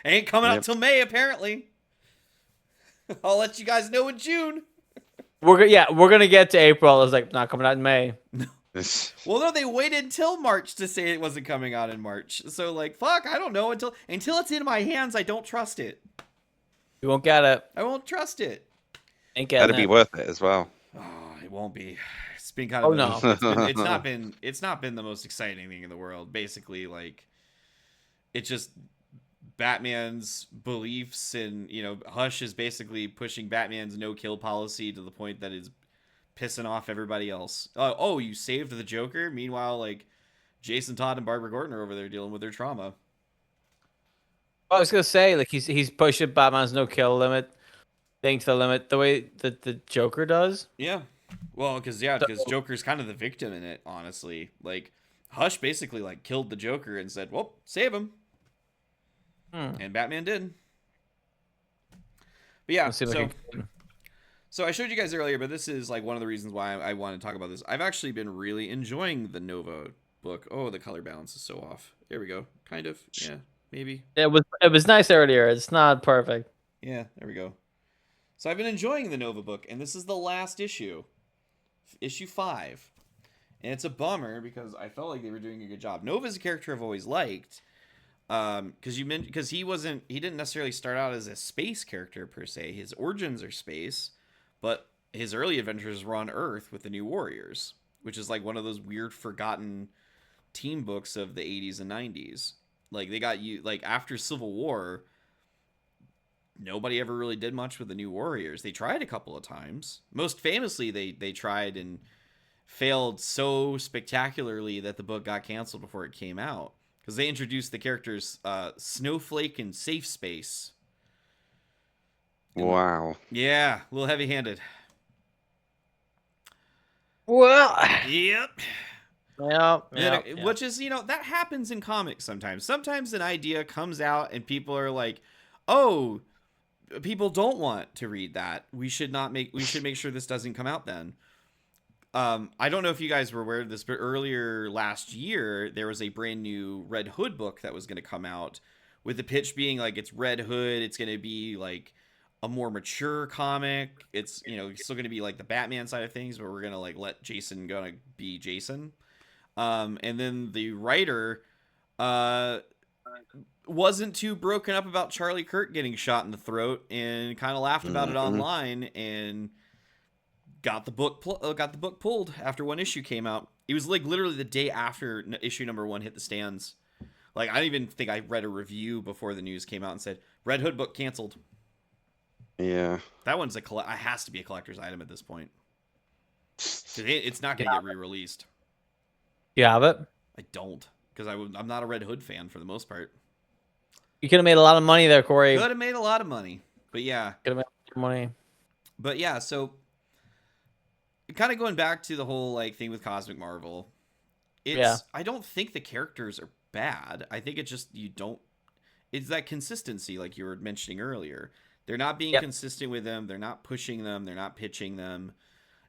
Ain't coming out yep. till May, apparently. I'll let you guys know in June. We're gonna get to April. It's like not coming out in May. Well, no, they waited until March to say it wasn't coming out in March. So, like, fuck, I don't know. Until it's in my hands, I don't trust it. You won't get it. I won't trust it. Ain't Better getting be it. worth it as well. Oh, it won't be. It's been kind Oh of no. it's not been the most exciting thing in the world. Basically, like, it's just Batman's beliefs and, Hush is basically pushing Batman's no kill policy to the point that it's pissing off everybody else. Oh, you saved the Joker? Meanwhile, like, Jason Todd and Barbara Gordon are over there dealing with their trauma. I was gonna say like he's pushing Batman's no kill limit thing to the limit the way that the Joker does. Yeah. Well, because So, Joker's kind of the victim in it, honestly. Like, Hush basically, like, killed the Joker and said, well, save him. And Batman did. But yeah, let's see if I can. so I showed you guys earlier, but this is, like, one of the reasons why I want to talk about this. I've actually been really enjoying the Nova book. Oh, the color balance is so off. There we go. Kind of. Yeah, maybe. It was nice earlier. It's not perfect. Yeah, there we go. So I've been enjoying the Nova book, and this is the last issue. Issue 5. And it's a bummer because I felt like they were doing a good job. Nova's a character I've always liked. Because he didn't necessarily start out as a space character per se. His origins are space, but his early adventures were on Earth with the New Warriors, which is like one of those weird forgotten team books of the 80s and 90s. Like, they got you, like, after Civil War, nobody ever really did much with the New Warriors. They tried a couple of times. Most famously, they tried and failed so spectacularly that the book got canceled before it came out. Because they introduced the characters Snowflake and Safe Space. Wow. Yeah, a little heavy-handed. Well, Yep. yeah. Which is, that happens in comics sometimes. Sometimes an idea comes out and people are like, oh, people don't want to read that. We should make sure this doesn't come out then. I don't know if you guys were aware of this, but earlier last year, there was a brand new Red Hood book that was going to come out with the pitch being like, it's Red Hood. It's going to be like a more mature comic. It's, still going to be like the Batman side of things, but we're going to like let Jason go to be Jason. And then the writer, wasn't too broken up about Charlie Kirk getting shot in the throat and kind of laughed about it online and got the book pulled after one issue came out. It was like literally the day after issue number 1 hit the stands. Like, I don't even think I read a review before the news came out and said Red Hood book canceled. Yeah. That one's it has to be a collector's item at this point. It's not going to get re-released. You have it. I don't, because I'm not a Red Hood fan for the most part. You could have made a lot of money there, Corey. Could have made a lot of money, but yeah. Could have made a lot of money. But yeah, so kind of going back to the whole like thing with Cosmic Marvel, I don't think the characters are bad. I think it's just it's that consistency like you were mentioning earlier. They're not being consistent with them. They're not pushing them. They're not pitching them.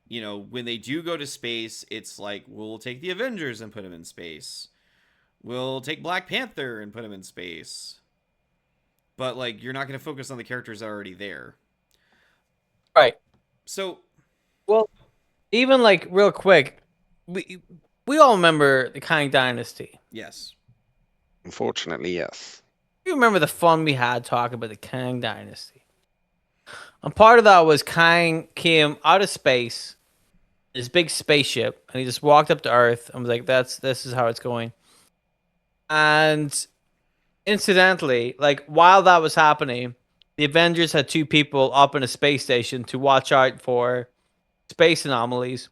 When they do go to space, it's like, we'll take the Avengers and put them in space. We'll take Black Panther and put them in space. But, like, you're not going to focus on the characters that are already there. Right. So, well, even like real quick, we all remember the Kang Dynasty. Yes. Unfortunately, yes. You remember the fun we had talking about the Kang Dynasty. And part of that was Kang came out of space, this big spaceship, and he just walked up to Earth and was like, this is how it's going. And incidentally, like while that was happening, the Avengers had two people up in a space station to watch out for space anomalies.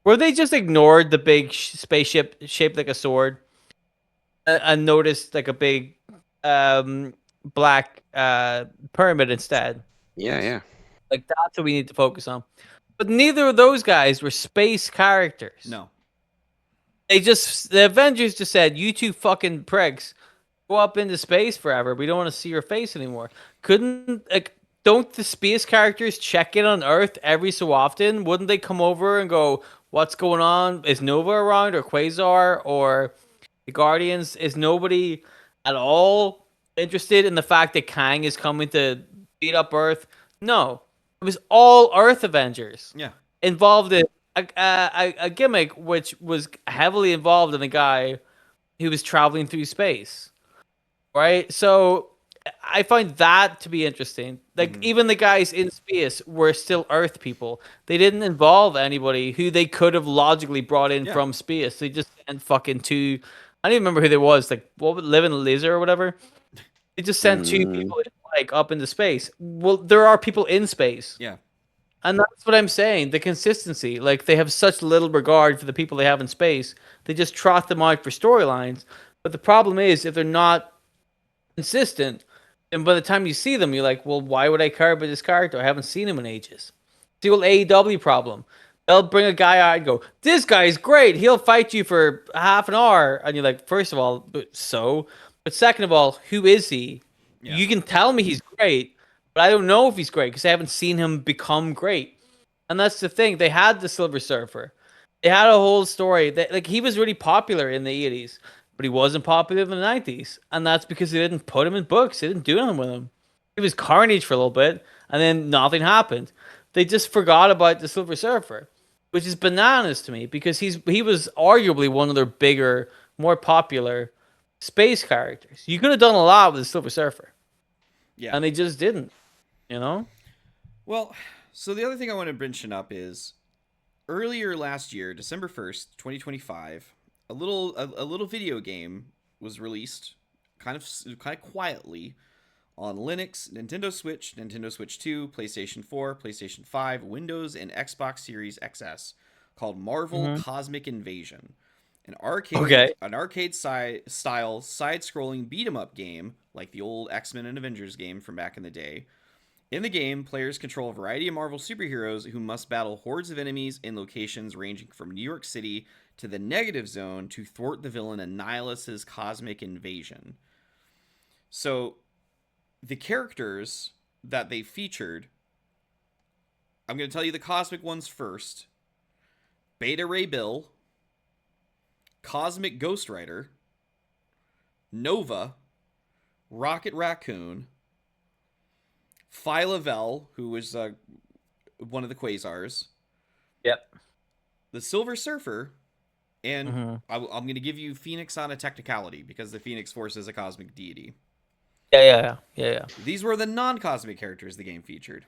Where they just ignored the big spaceship shaped like a sword and noticed like a big um, black pyramid instead. Yeah, Yes. yeah. Like that's what we need to focus on. But neither of those guys were space characters. No. The Avengers just said, "You two fucking pricks, go up into space forever. We don't want to see your face anymore." Couldn't like don't the space characters check in on Earth every so often? Wouldn't they come over and go, "What's going on? Is Nova around or Quasar or the Guardians?" Is nobody at all interested in the fact that Kang is coming to beat up Earth? No, it was all Earth Avengers Yeah. involved in a gimmick which was heavily involved in a guy who was traveling through space, right? So I find that to be interesting. Like even the guys in space were still Earth people. They didn't involve anybody who they could have logically brought in Yeah. from space. They just sent fucking two. I don't even remember who they was. Like what, Living Laser or whatever. They just sent two Mm, people like up into space. Well, there are people in space. Yeah. And that's what I'm saying. The consistency. Like they have such little regard for the people they have in space. They just trot them out for storylines. But the problem is if they're not consistent, and by the time you see them, you're like, well, why would I care about this character? I haven't seen him in ages. It's the old AEW problem. They'll bring a guy out and go, this guy's great. He'll fight you for half an hour. And you're like, first of all, so? But second of all, who is he? Yeah. You can tell me he's great, but I don't know if he's great because I haven't seen him become great. And that's the thing. They had the Silver Surfer. They had a whole story that like he was really popular in the 80s, but he wasn't popular in the 90s. And that's because they didn't put him in books. They didn't do anything with him. He was Carnage for a little bit, and then nothing happened. They just forgot about the Silver Surfer, which is bananas to me because he was arguably one of their bigger, more popular space characters. You could have done a lot with the Silver Surfer, Yeah. and they just didn't. You know? Well, so the other thing I want to mention up is earlier last year, December 1st, 2025, a little video game was released kind of quietly on Linux, Nintendo Switch 2, PlayStation 4, PlayStation 5, Windows, and Xbox Series XS called Marvel Mm-hmm. Cosmic Invasion. An arcade Okay. an arcade style side-scrolling beat 'em up game like the old X-Men and Avengers game from back in the day. In the game, players control a variety of Marvel superheroes who must battle hordes of enemies in locations ranging from New York City to the Negative Zone to thwart the villain Annihilus's cosmic invasion. So, the characters that they featured, I'm going to tell you the cosmic ones first. Beta Ray Bill, Cosmic Ghost Rider, Nova, Rocket Raccoon, Phyla-Vell, who was one of the Quasars, Yep. the Silver Surfer, and Mm-hmm. I'm going to give you Phoenix on a technicality because the Phoenix Force is a cosmic deity. Yeah. These were the non-cosmic characters the game featured.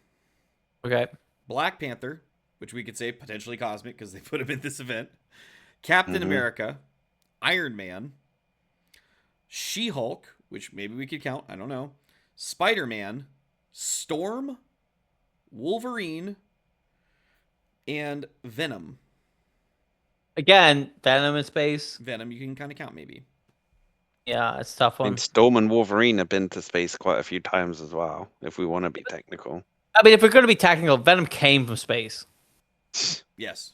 Okay. Black Panther, which we could say potentially cosmic because they put him in this event. Captain mhm. America, Iron Man, She-Hulk, which maybe we could count, I don't know. Spider-Man, Storm, Wolverine, and Venom. Again, Venom in space. Venom you can kind of count maybe. Yeah, it's a tough I mean, one. Storm and Wolverine have been to space quite a few times as well, if we want to be technical. I mean, if we're going to be technical, Venom came from space. Yes.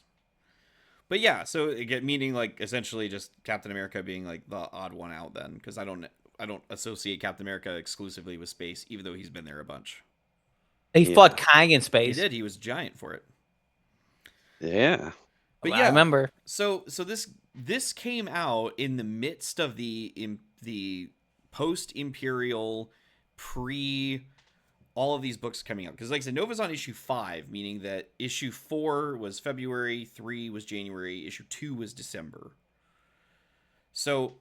But yeah, so again, meaning like essentially just Captain America being like the odd one out then, because I don't associate Captain America exclusively with space, even though he's been there a bunch. He Yeah. fought Kang in He space. did. He was giant for it. Yeah. But I yeah, remember. so this came out in the midst of the post Imperial pre all of these books coming out because like I said, Nova's on issue 5, meaning that issue 4 was February, 3 was January, issue 2 was December. So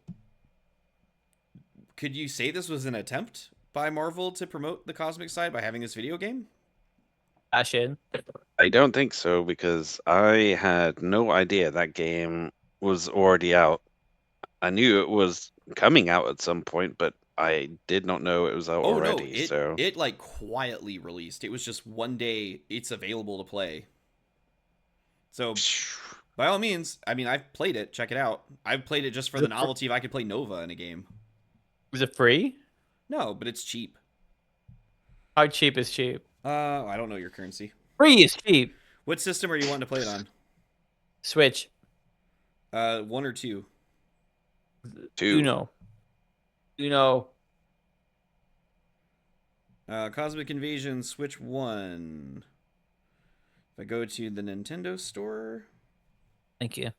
could you say this was an attempt by Marvel to promote the cosmic side by having this video game? cash in. I don't think so because I had no idea that game was already out. I knew it was coming out at some point, but I did not know it was out Oh no, already. it So, it like quietly released. It was just one day it's available to play. So by all means, I mean I've played it. Check it out. I've played it just for Is the it, novelty if I could play Nova in a game. is it free? No, but it's cheap. How cheap is cheap? I don't know your currency. Free is cheap. What system are you wanting to play it on? Switch. One or two? two. Uno. Cosmic Invasion Switch 1. If I go to the Nintendo store, Thank you.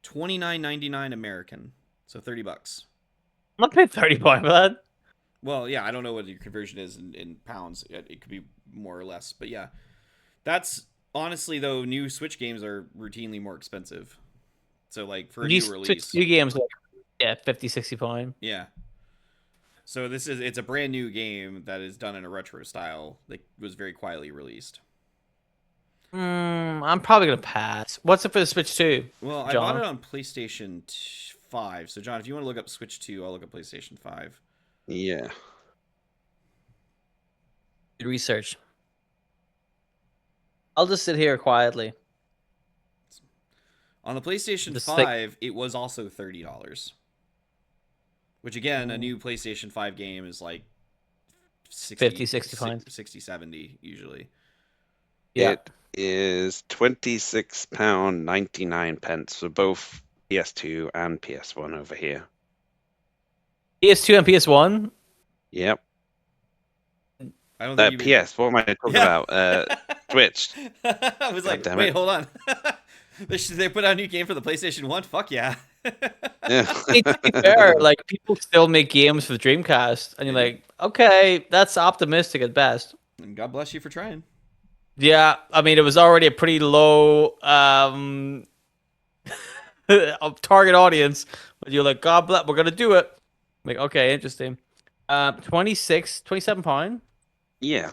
$29.99 American, so $30. I'm not paying 30 points for that. Well, yeah, I don't know what your conversion is in pounds. It could be more or less, but yeah, that's honestly though. New Switch games are routinely more expensive. So like for a new These Switch release, 2 games, like, yeah, 50, 60 points. yeah. So it's a brand new game that is done in a retro style that was very quietly released. I'm probably gonna pass. What's it for the Switch 2, Well, I bought John? it on PlayStation 5. So John, if you want to look up Switch 2, I'll look up PlayStation 5. Yeah. Good research. I'll just sit here quietly. On the PlayStation Just think. 5, it was also $30. Which again, a new PlayStation 5 game is like 50, 60 points. 60, 70 usually. Yeah. It is £26.99 for both PS2 and PS1 over here. PS2 and PS1. Yep. I don't think you mean... PS. What am I talking Yeah. about? Switch. I was like, damn wait, it. hold on. They put out a new game for the PlayStation 1? Fuck yeah. Yeah. To be fair, like, people still make games for the Dreamcast, and you're like, okay, that's optimistic at best. And God bless you for trying. Yeah, I mean, it was already a pretty low target audience, but you're like, God bless, we're gonna do it. I'm like, okay, interesting. 27 pound. Yeah.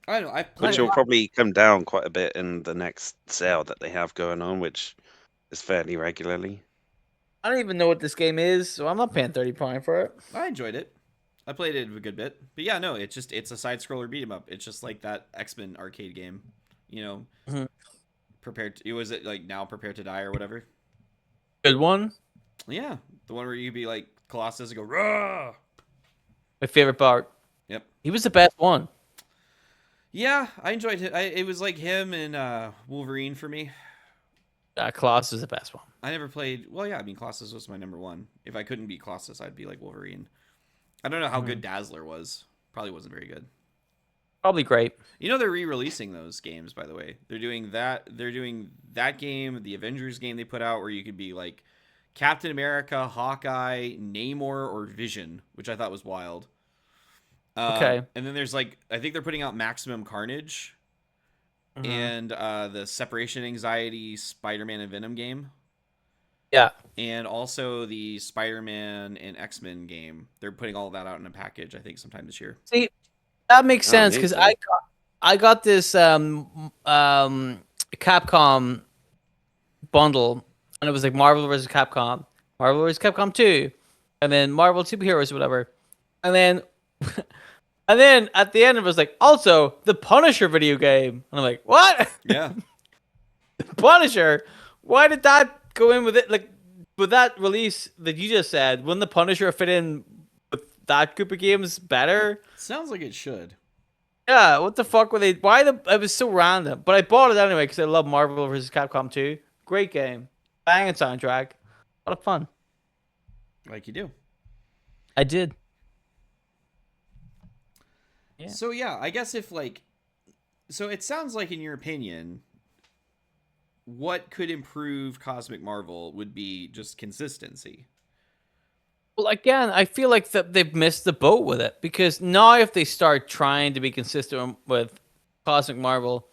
I don't know. I Which played will it. probably come down quite a bit in the next sale that they have going on, which is fairly regularly. I don't even know what this game is, so I'm not paying 30 pound for it. I enjoyed it. I played it a good bit. But yeah, no, it's a side scroller beat 'em up. It's just like that X-Men arcade game. You know, Mhm. Was it like Now Prepare to Die or whatever? Good one. Yeah, the one where you be like Colossus and go rah. My favorite part. Yep. He was the best one. Yeah, I enjoyed it. It was like him and Wolverine for me. Colossus is the best one. I never played. Well, yeah, I mean Colossus was my number one. If I couldn't beat Colossus, I'd be like Wolverine. I don't know how good Dazzler was. Probably wasn't very good. Probably great. You know they're re-releasing those games, by the way. They're doing that. They're doing that game, the Avengers game they put out, where you could be like Captain America, Hawkeye, Namor, or Vision, which I thought was wild. Okay. And then there's like I think they're putting out Maximum Carnage and the Separation Anxiety Spider-Man and Venom game. Yeah. And also the Spider-Man and X-Men game. They're putting all of that out in a package, I think, sometime this year. See, that makes Oh, sense because amazing. I got this Capcom bundle, and it was like Marvel vs. Capcom, Marvel vs. Capcom 2, and then Marvel Superheroes or whatever, and then and then at the end it was like also the Punisher video game, and I'm like, what? Yeah. Punisher? Why did that go in with it? Like with that release that you just said, wouldn't the Punisher fit in with that group of games better? Sounds like it should. Yeah, what the fuck were they? Why the? It was so random, but I bought it anyway because I love Marvel vs. Capcom 2. Great game, banging soundtrack, a lot of fun. Like you do. I did. Yeah. So yeah, I guess if like, so it sounds like in your opinion, what could improve Cosmic Marvel would be just consistency. Well, again, I feel like that they've missed the boat with it because now if they start trying to be consistent with Cosmic Marvel,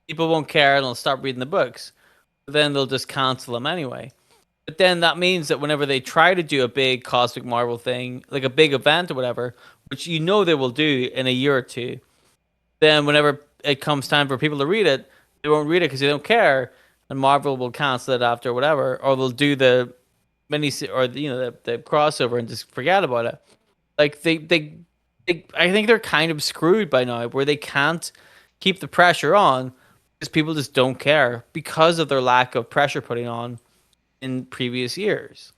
people won't care and they'll stop reading the books. Then they'll just cancel them anyway. But then that means that whenever they try to do a big cosmic Marvel thing, like a big event or whatever, which you know they will do in a year or two, then whenever it comes time for people to read it, they won't read it because they don't care, and Marvel will cancel it after whatever, or they'll do the or the crossover and just forget about it. Like I think they're kind of screwed by now, where they can't keep the pressure on because people just don't care because of their lack of pressure putting on in previous years.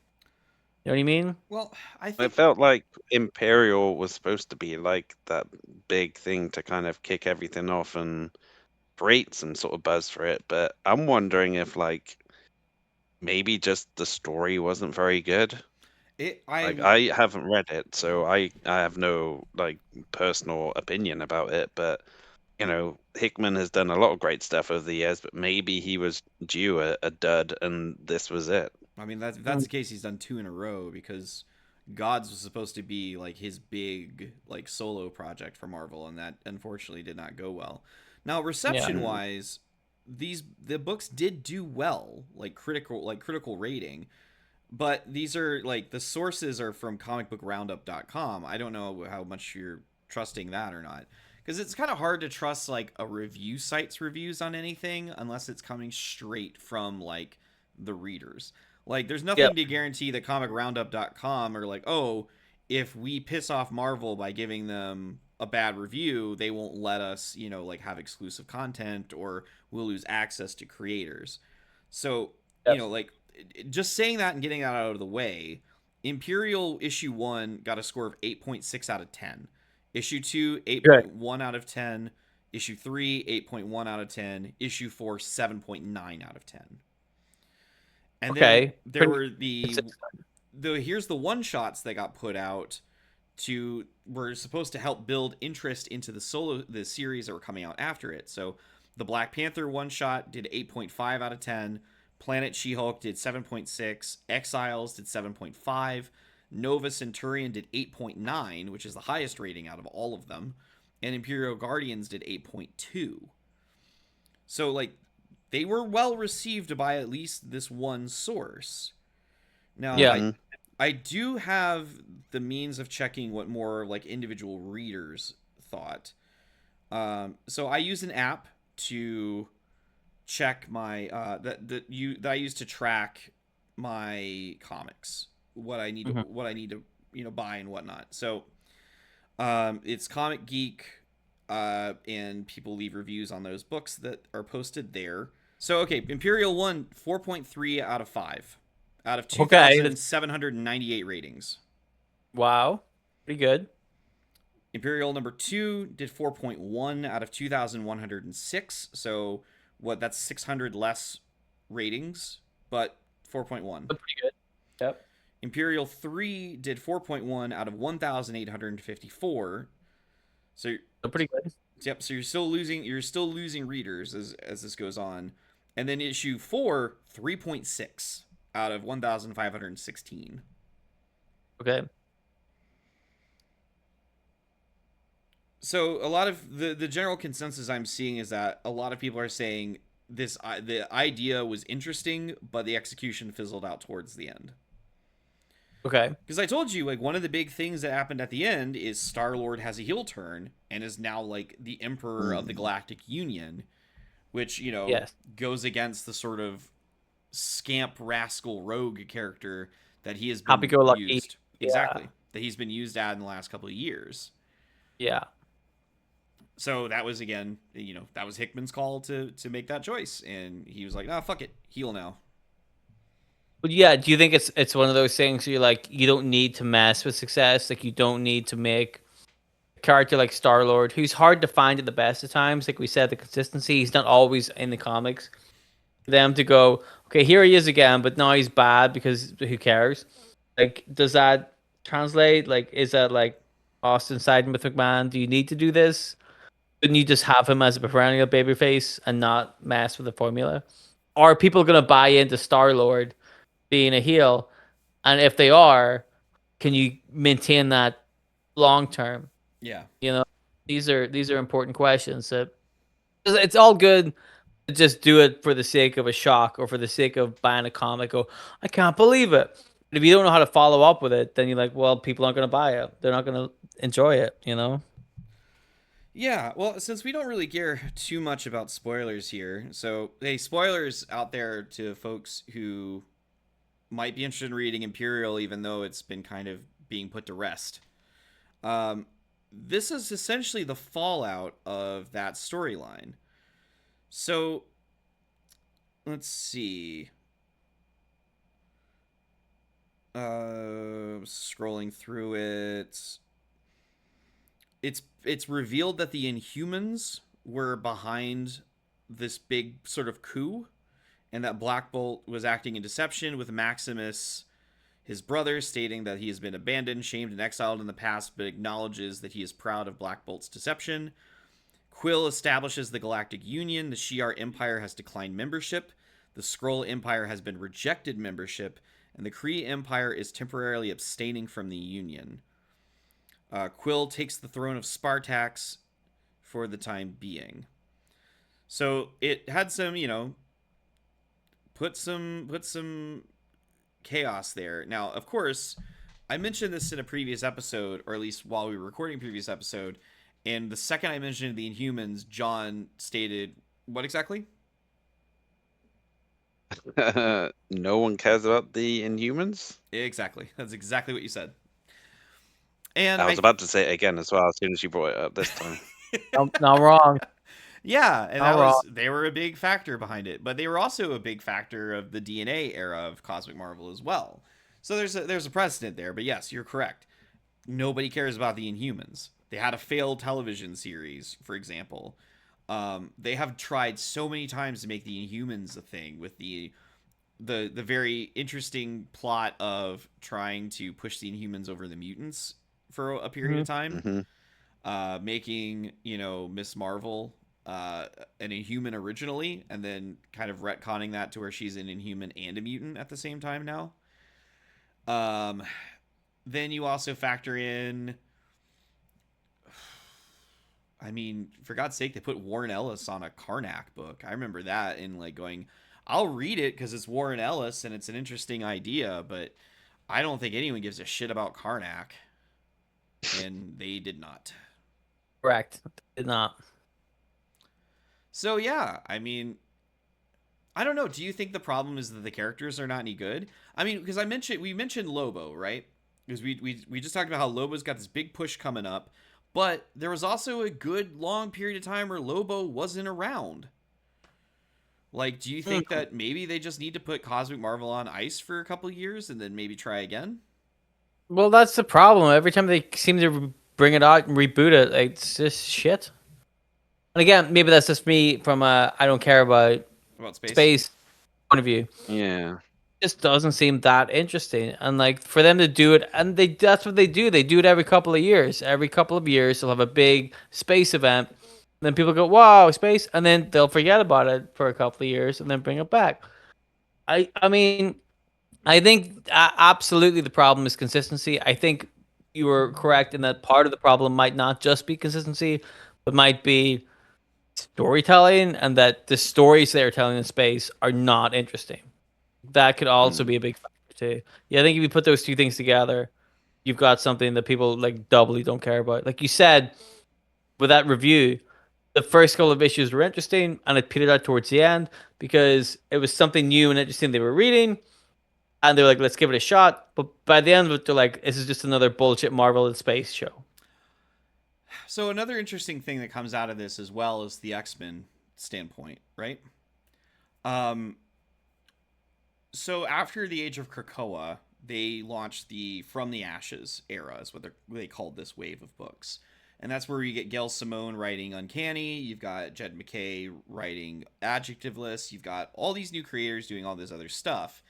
You know what I mean? Well, I It think felt like Imperial was supposed to be like that big thing to kind of kick everything off and create some sort of buzz for it, but I'm wondering if like maybe just the story wasn't very good. it. I Like I haven't read it, so I have no like personal opinion about it, but Hickman has done a lot of great stuff over the years, but maybe he was due a dud and this was it. I mean, if that's the case, he's done two in a row because Gods was supposed to be like his big like solo project for Marvel, and that unfortunately did not go well. Now, Yeah. reception wise, the books did do well, critical rating, but these are like the sources are from comicbookroundup.com. I don't know how much you're trusting that or not. Because it's kind of hard to trust like a review site's reviews on anything unless it's coming straight from like the readers. Like, there's Yep. nothing to guarantee that comicroundup.com are like, oh, if we piss off Marvel by giving them a bad review, they won't let us, like have exclusive content or we'll lose access to creators. So, Yep. like just saying that and getting that out of the way, Imperial issue 1 got a score of 8.6 out of 10. Issue 2, Good. 8.1 out of 10. Issue 3, 8.1 out of 10. Issue 4, 7.9 out of 10. And then Okay. there Pretty were the here's the one shots that got put out to were supposed to help build interest into the series that were coming out after it. So the Black Panther one shot did 8.5 out of 10. Planet She-Hulk did 7.6. Exiles did 7.5. Nova Centurion did 8.9, which is the highest rating out of all of them. And Imperial Guardians did 8.2. So like they were well received by at least this one source. Now, yeah. Hmm. I do have the means of checking what more like individual readers thought. So I use an app to check my that I use to track my comics, Hmm. what I need to buy and whatnot. So it's Comic Geek, and people leave reviews on those books that are posted there. So okay, Imperial 1, 4.3 out of 5 out of Okay. That's 2,798 ratings. wow. Pretty good. Imperial number 2 did 4.1 out of 2,106. So what? That's 600 less ratings, but 4.1. That's pretty good. Yep. Imperial 3 did 4.1 out of 1,854. So Pretty good. yep, so you're still losing readers as this goes on. And then issue 4, 3.6 out of 1,516. Okay. So a lot of the general consensus I'm seeing is that a lot of people are saying the idea was interesting, but the execution fizzled out towards the end. Okay. Because I told you, like, one of the big things that happened at the end is Star Lord has a heel turn and is now like the Emperor of the Mm. Galactic Union, which Yes. goes against the sort of scamp rascal rogue character that he has Happy been go lucky. used Yeah. exactly that he's been used at in the last couple of years. Yeah. So that was again, that was Hickman's call to make that choice, and he was like, "Nah, fuck it, heel now." But yeah, do you think it's one of those things where you're like you don't need to mess with success, like you don't need to make a character like Star Lord, who's hard to find at the best of times. Like we said, the consistency, he's not always in the comics. For them to go, okay, here he is again, but now he's bad because who cares? Like, does that translate? Like, is that like Austin siding with McMahon? Do you need to do this? Couldn't you just have him as a perennial babyface and not mess with the formula? Are people gonna buy into Star Lord being a heel? And if they are, can you maintain that long term? Yeah, You know, these are important questions. That it's all good just do it for the sake of a shock or for the sake of buying a comic. Go, I can't believe it. But if you don't know how to follow up with it, then you're like, well, people aren't going to buy it. They're not going to enjoy it. You know. Yeah, well, since we don't really care too much about spoilers here, so hey, spoilers out there to folks who might be interested in reading Imperial, even though it's been kind of being put to rest. Um, this is essentially the fallout of that storyline. So let's see. Scrolling through it, it's revealed that the Inhumans were behind this big sort of coup, and that Black Bolt was acting in deception with Maximus, his brother, stating that he has been abandoned, shamed, and exiled in the past, but acknowledges that he is proud of Black Bolt's deception. Quill establishes the Galactic Union. The Shi'ar Empire has declined membership. The Skrull Empire has been rejected membership, and the Kree Empire is temporarily abstaining from the Union. Quill takes the throne of Spartax for the time being. So it had some, put some chaos there. Now, of course, I mentioned this in a previous episode, or at least while we were recording a previous episode, and the second I mentioned the Inhumans, John stated what exactly? No one cares about the Inhumans. Exactly. That's exactly what you said. And I was about to say it again as well as soon as you brought it up this time. Not wrong. yeah, and Not that wrong. was they were a big factor behind it, but they were also a big factor of the DNA era of Cosmic Marvel as well. So there's a precedent there, but yes, you're correct. Nobody cares about the Inhumans. They had a failed television series, for example. They have tried so many times to make the Inhumans a thing with the very interesting plot of trying to push the Inhumans over the mutants for a period Mm-hmm. of time, Hmm. making Miss Marvel an Inhuman originally, and then kind of retconning that to where she's an Inhuman and a mutant at the same time now. Um, then you also factor in, I mean, for God's sake, they put Warren Ellis on a Karnak book. I remember that and like going, I'll read it because it's Warren Ellis and it's an interesting idea, but I don't think anyone gives a shit about Karnak, and they did not. Correct. Did not. So yeah, I mean, I don't know. Do you think the problem is that the characters are not any good? I mean, because we mentioned Lobo, right? Because we just talked about how Lobo's got this big push coming up, but there was also a good long period of time where Lobo wasn't around. Like, do you Mm. think that maybe they just need to put Cosmic Marvel on ice for a couple years and then maybe try again? Well, that's the problem. Every time they seem to bring it out and reboot it, like, it's just shit. And again, maybe that's just me from a I don't care about About space? space point of view. Yeah. Just doesn't seem that interesting. And like for them to do it, and that's what they do. They do it every couple of years. Every couple of years, they'll have a big space event. And then people go, "Wow, space!" And then they'll forget about it for a couple of years, and then bring it back. I mean, I think absolutely the problem is consistency. I think you were correct in that part of the problem might not just be consistency, but might be storytelling, and that the stories they're telling in space are not interesting. That could also Mm. be a big factor too. Yeah, I think if you put those two things together, you've got something that people like doubly don't care about. Like you said, with that review, the first couple of issues were interesting, and it petered out towards the end because it was something new and interesting they were reading, and they were like, "Let's give it a shot." But by the end of it, they're like, "This is just another bullshit Marvel in space show." So another interesting thing that comes out of this as well is the X-Men standpoint, right? Um, so after the Age of Krakoa, they launched the From the Ashes era, is what they called this wave of books. And that's where you get Gail Simone writing Uncanny. You've got Jed McKay writing Adjectiveless. You've got all these new creators doing all this other stuff.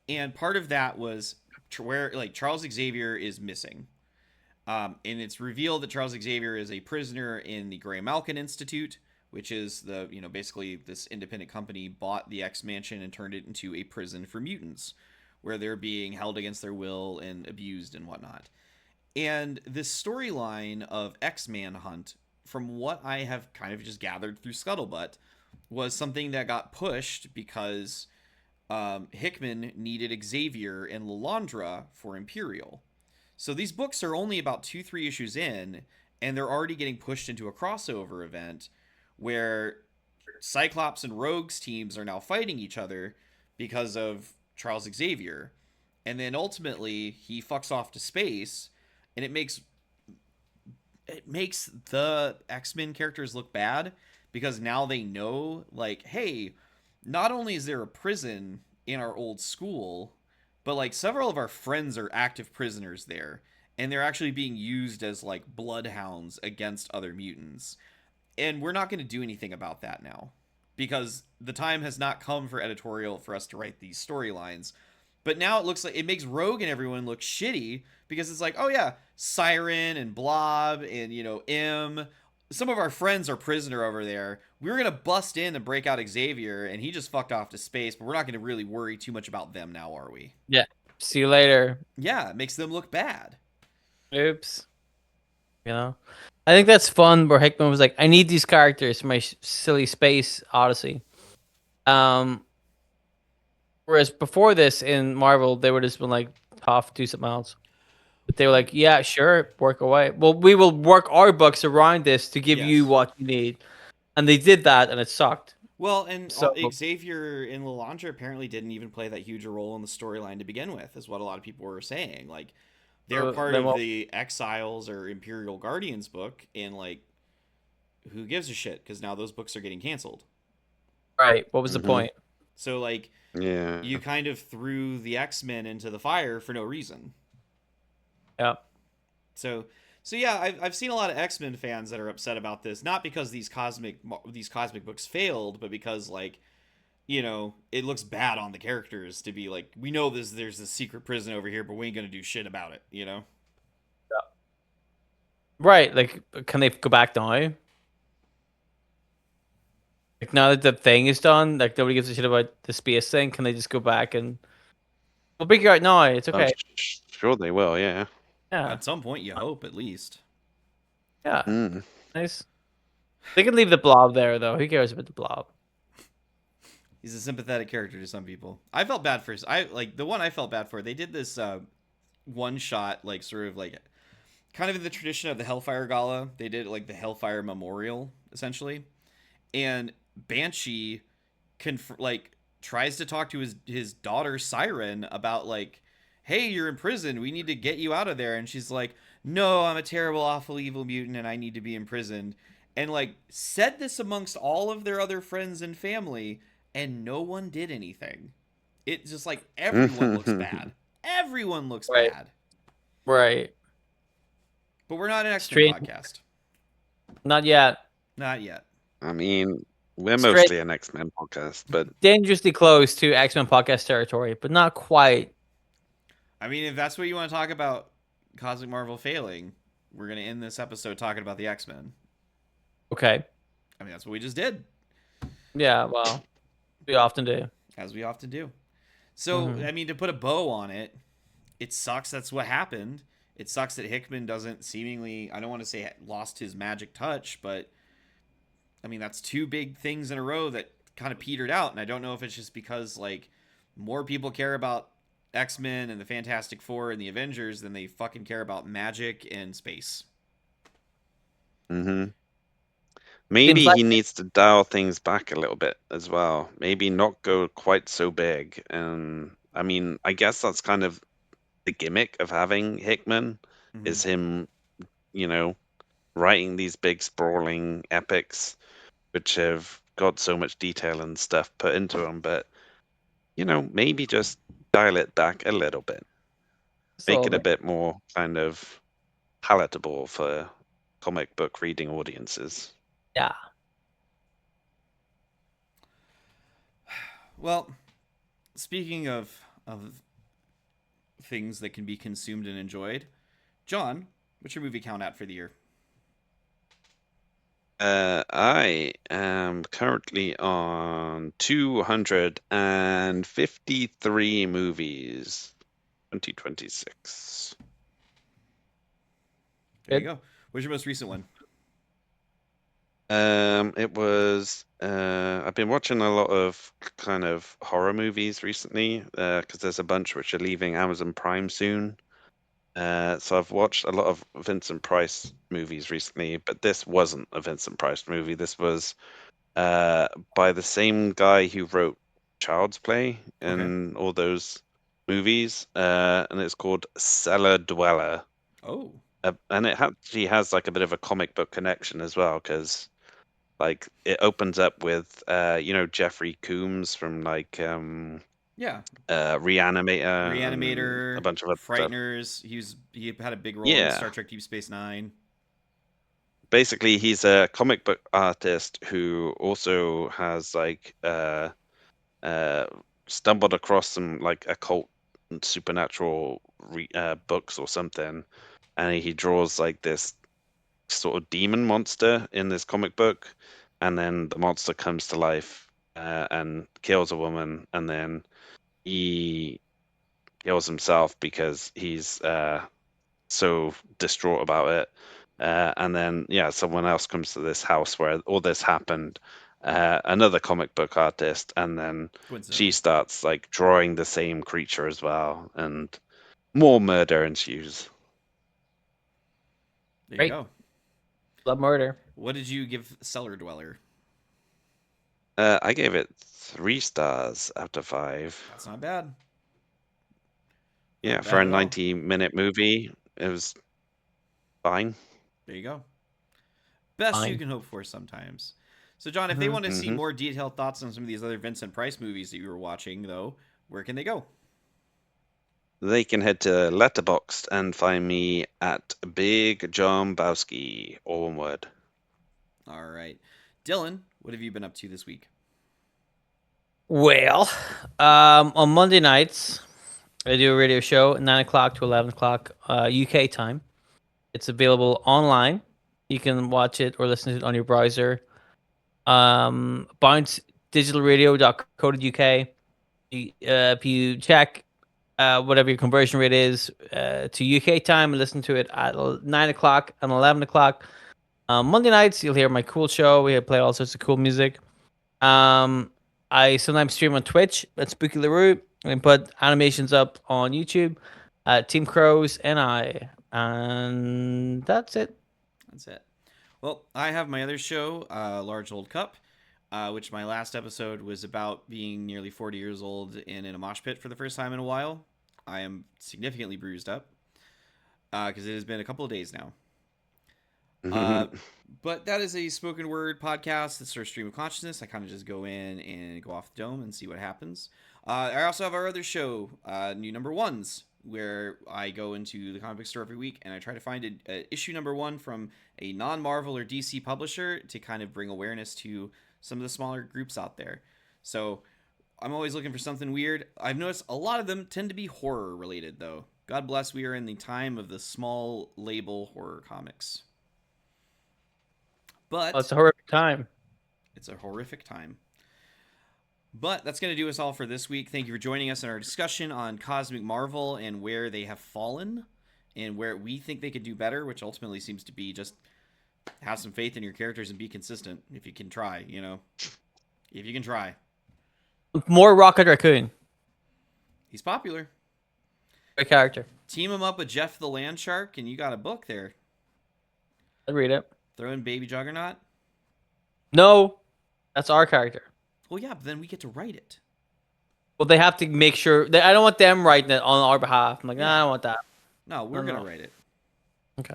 And part of that was where like Charles Xavier is missing. And it's revealed that Charles Xavier is a prisoner in the Grey Malkin Institute, which is basically this independent company bought the X Mansion and turned it into a prison for mutants, where they're being held against their will and abused and whatnot. And this storyline of X Manhunt, from what I have kind of just gathered through Scuttlebutt, was something that got pushed because Hickman needed Xavier and Lalandra for Imperial. So these books are only about 2-3 issues in, and they're already getting pushed into a crossover event where Cyclops and Rogue's teams are now fighting each other because of Charles Xavier. And then ultimately he fucks off to space, and it makes the X-Men characters look bad because now they know, like, hey, not only is there a prison in our old school, but like several of our friends are active prisoners there, and they're actually being used as like bloodhounds against other mutants. And we're not going to do anything about that now because the time has not come for editorial for us to write these storylines. But now it looks like it makes Rogue and everyone look shitty because it's like, oh yeah, Siren and Blob and M. Some of our friends are prisoner over there. We're gonna bust in and break out Xavier, and he just fucked off to space. But we're not gonna really worry too much about them now, are we? Yeah. See you later. Yeah, it makes them look bad. Oops. You know, I think that's fun. Where Hickman was like, "I need these characters for my silly space odyssey." Um, Whereas before this in Marvel, they would just been like, "Tough, do something else." But they were like, "Yeah, sure, work away. Well, we will work our books around this to give you Yes. what you need." And they did that, and it sucked. Well, and So Xavier and Lalandra apparently didn't even play that huge a role in the storyline to begin with, is what a lot of people were saying. Like, they're part then of what? the Exiles or Imperial Guardians book, and like, who gives a shit? Because now those books are getting canceled. Right. What was the Hmm. point? So like, Yeah. you kind of threw the X-Men into the fire for no reason. Yeah. So so yeah, I've seen a lot of X-Men fans that are upset about this, not because these cosmic books failed, but because like, it looks bad on the characters to be like, we know there's this secret prison over here, but we ain't gonna do shit about it. Right. Like, can they go back now? Like now that the thing is done, like nobody gives a shit about the space thing. Can they just go back and we'll figure out now? It's I'm okay. sure they will. Yeah. Yeah. At some point, you hope at least. Yeah. Mm. Nice. They can leave the blob there though. Who cares about the blob? He's a sympathetic character to some people. I felt bad for I like the one I felt bad for. They did this one shot, like sort of like kind of in the tradition of the Hellfire Gala. They did like the Hellfire Memorial essentially, and Banshee like tries to talk to his daughter Siren about like, hey, you're in prison, we need to get you out of there, and she's like, no, I'm a terrible, awful, evil mutant, and I need to be imprisoned, and like said this amongst all of their other friends and family, and no one did anything. It's just like everyone looks bad. Everyone looks Right. bad. Right. But we're not an X-Men Strange. podcast. Not yet. Not yet. I mean, we're Straight. mostly an X-Men podcast, but Dangerously close to X-Men podcast territory, but not quite. I mean, if that's what you want to talk about, Cosmic Marvel failing, we're going to end this episode talking about the X-Men. Okay. I mean, that's what we just did, Yeah. Well, we often do. as we often do. So, Hmm. I mean, to put a bow on it, it sucks that's what happened. It sucks that Hickman doesn't seemingly, I don't want to say lost his magic touch, but I mean, that's two big things in a row that kind of petered out. And I don't know if it's just because, like, more people care about X-Men and the Fantastic Four and the Avengers than they fucking care about magic and space. hmm Seems maybe like he needs to dial things back a little bit as well. Maybe not go quite so big. And I mean, I guess that's kind of the gimmick of having Hickman Mm-hmm. is him, you know, writing these big sprawling epics which have got so much detail and stuff put into them. But maybe just dial it back a little bit, just a make little it a bit. bit more kind of palatable for comic book reading audiences. Yeah. Well, speaking of things that can be consumed and enjoyed, John, what's your movie count at for the year? I am currently on 253 movies, 2026. There you Good. go. What's your most recent one? It was. I've been watching a lot of kind of horror movies recently because there's a bunch which are leaving Amazon Prime soon. So I've watched a lot of Vincent Price movies recently, but this wasn't a Vincent Price movie. This was by the same guy who wrote Child's Play Okay. and all those movies, and it's called Cellar Dweller. Oh. And it actually has like a bit of a comic book connection as well, because like it opens up with Jeffrey Combs from like Yeah. Reanimator and a Reanimator, bunch of other stuff. Frighteners. He had a big role in Yeah. Star Trek Deep Space Nine. Basically he's a comic book artist who also has like uh stumbled across some like occult and supernatural books or something, and he draws like this sort of demon monster in this comic book, and then the monster comes to life and kills a woman, and then he kills himself because he's so distraught about it. And then, yeah, someone else comes to this house where all this happened, another comic book artist, and then she Coincidentally. starts like drawing the same creature as well, and more murder ensues. There you Great. go. Love murder. What did you give Cellar Dweller? I gave it 3 stars out of 5. That's not bad. Yeah, Not for bad a at all. 90-minute movie, it was fine. There you go. Best you Fine. can hope for sometimes. So, John, if they Hmm. want to see Hmm. more detailed thoughts on some of these other Vincent Price movies that you were watching, though, where can they go? They can head to Letterboxd and find me at Big John Bowski, all one word. All right. Dylan, what have you been up to this week? Well, on Monday nights, I do a radio show at 9 o'clock to 11 o'clock UK time. It's available online. You can watch it or listen to it on your browser. bouncedigitalradio.co.uk. If you check whatever your conversion rate is to UK time and listen to it at 9 o'clock and 11 o'clock. Monday nights, you'll hear my cool show. We play all sorts of cool music. Um, I sometimes stream on Twitch at Spooky LaRue and put animations up on YouTube at Team Crows and I. And that's it. That's it. Well, I have my other show, Large Old Cup, which my last episode was about being nearly 40 years old and in a mosh pit for the first time in a while. I am significantly bruised up because it has been a couple of days now. Uh, but that is a spoken word podcast. It's our stream of consciousness. I kind of just go in and go off the dome and see what happens. I also have our other show, New Number Ones, where I go into the comic book store every week and I try to find a issue number one from a non-Marvel or DC publisher to kind of bring awareness to some of the smaller groups out there. So I'm always looking for something weird. I've noticed a lot of them tend to be horror related, though. God bless, we are in the time of the small label horror comics. Oh, it's But a horrific time. it's a horrific time. But that's going to do us all for this week. Thank you for joining us in our discussion on Cosmic Marvel and where they have fallen and where we think they could do better, which ultimately seems to be just have some faith in your characters and be consistent if you can try, you know. If you can try. More Rocket Raccoon. He's popular. Great character. Team him up with Jeff the Land Shark and you got a book there. I'd read it. Throw in Baby Juggernaut. No, that's our character. Well, yeah, but then we get to write it. Well, they have to make sure. I don't want them writing it on our behalf. I'm like, nah, Yeah. I don't want that. No, we're No, going no. to write it. Okay.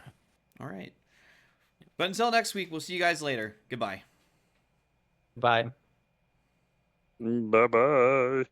All right. But until next week, we'll see you guys later. Goodbye. Bye. Bye bye.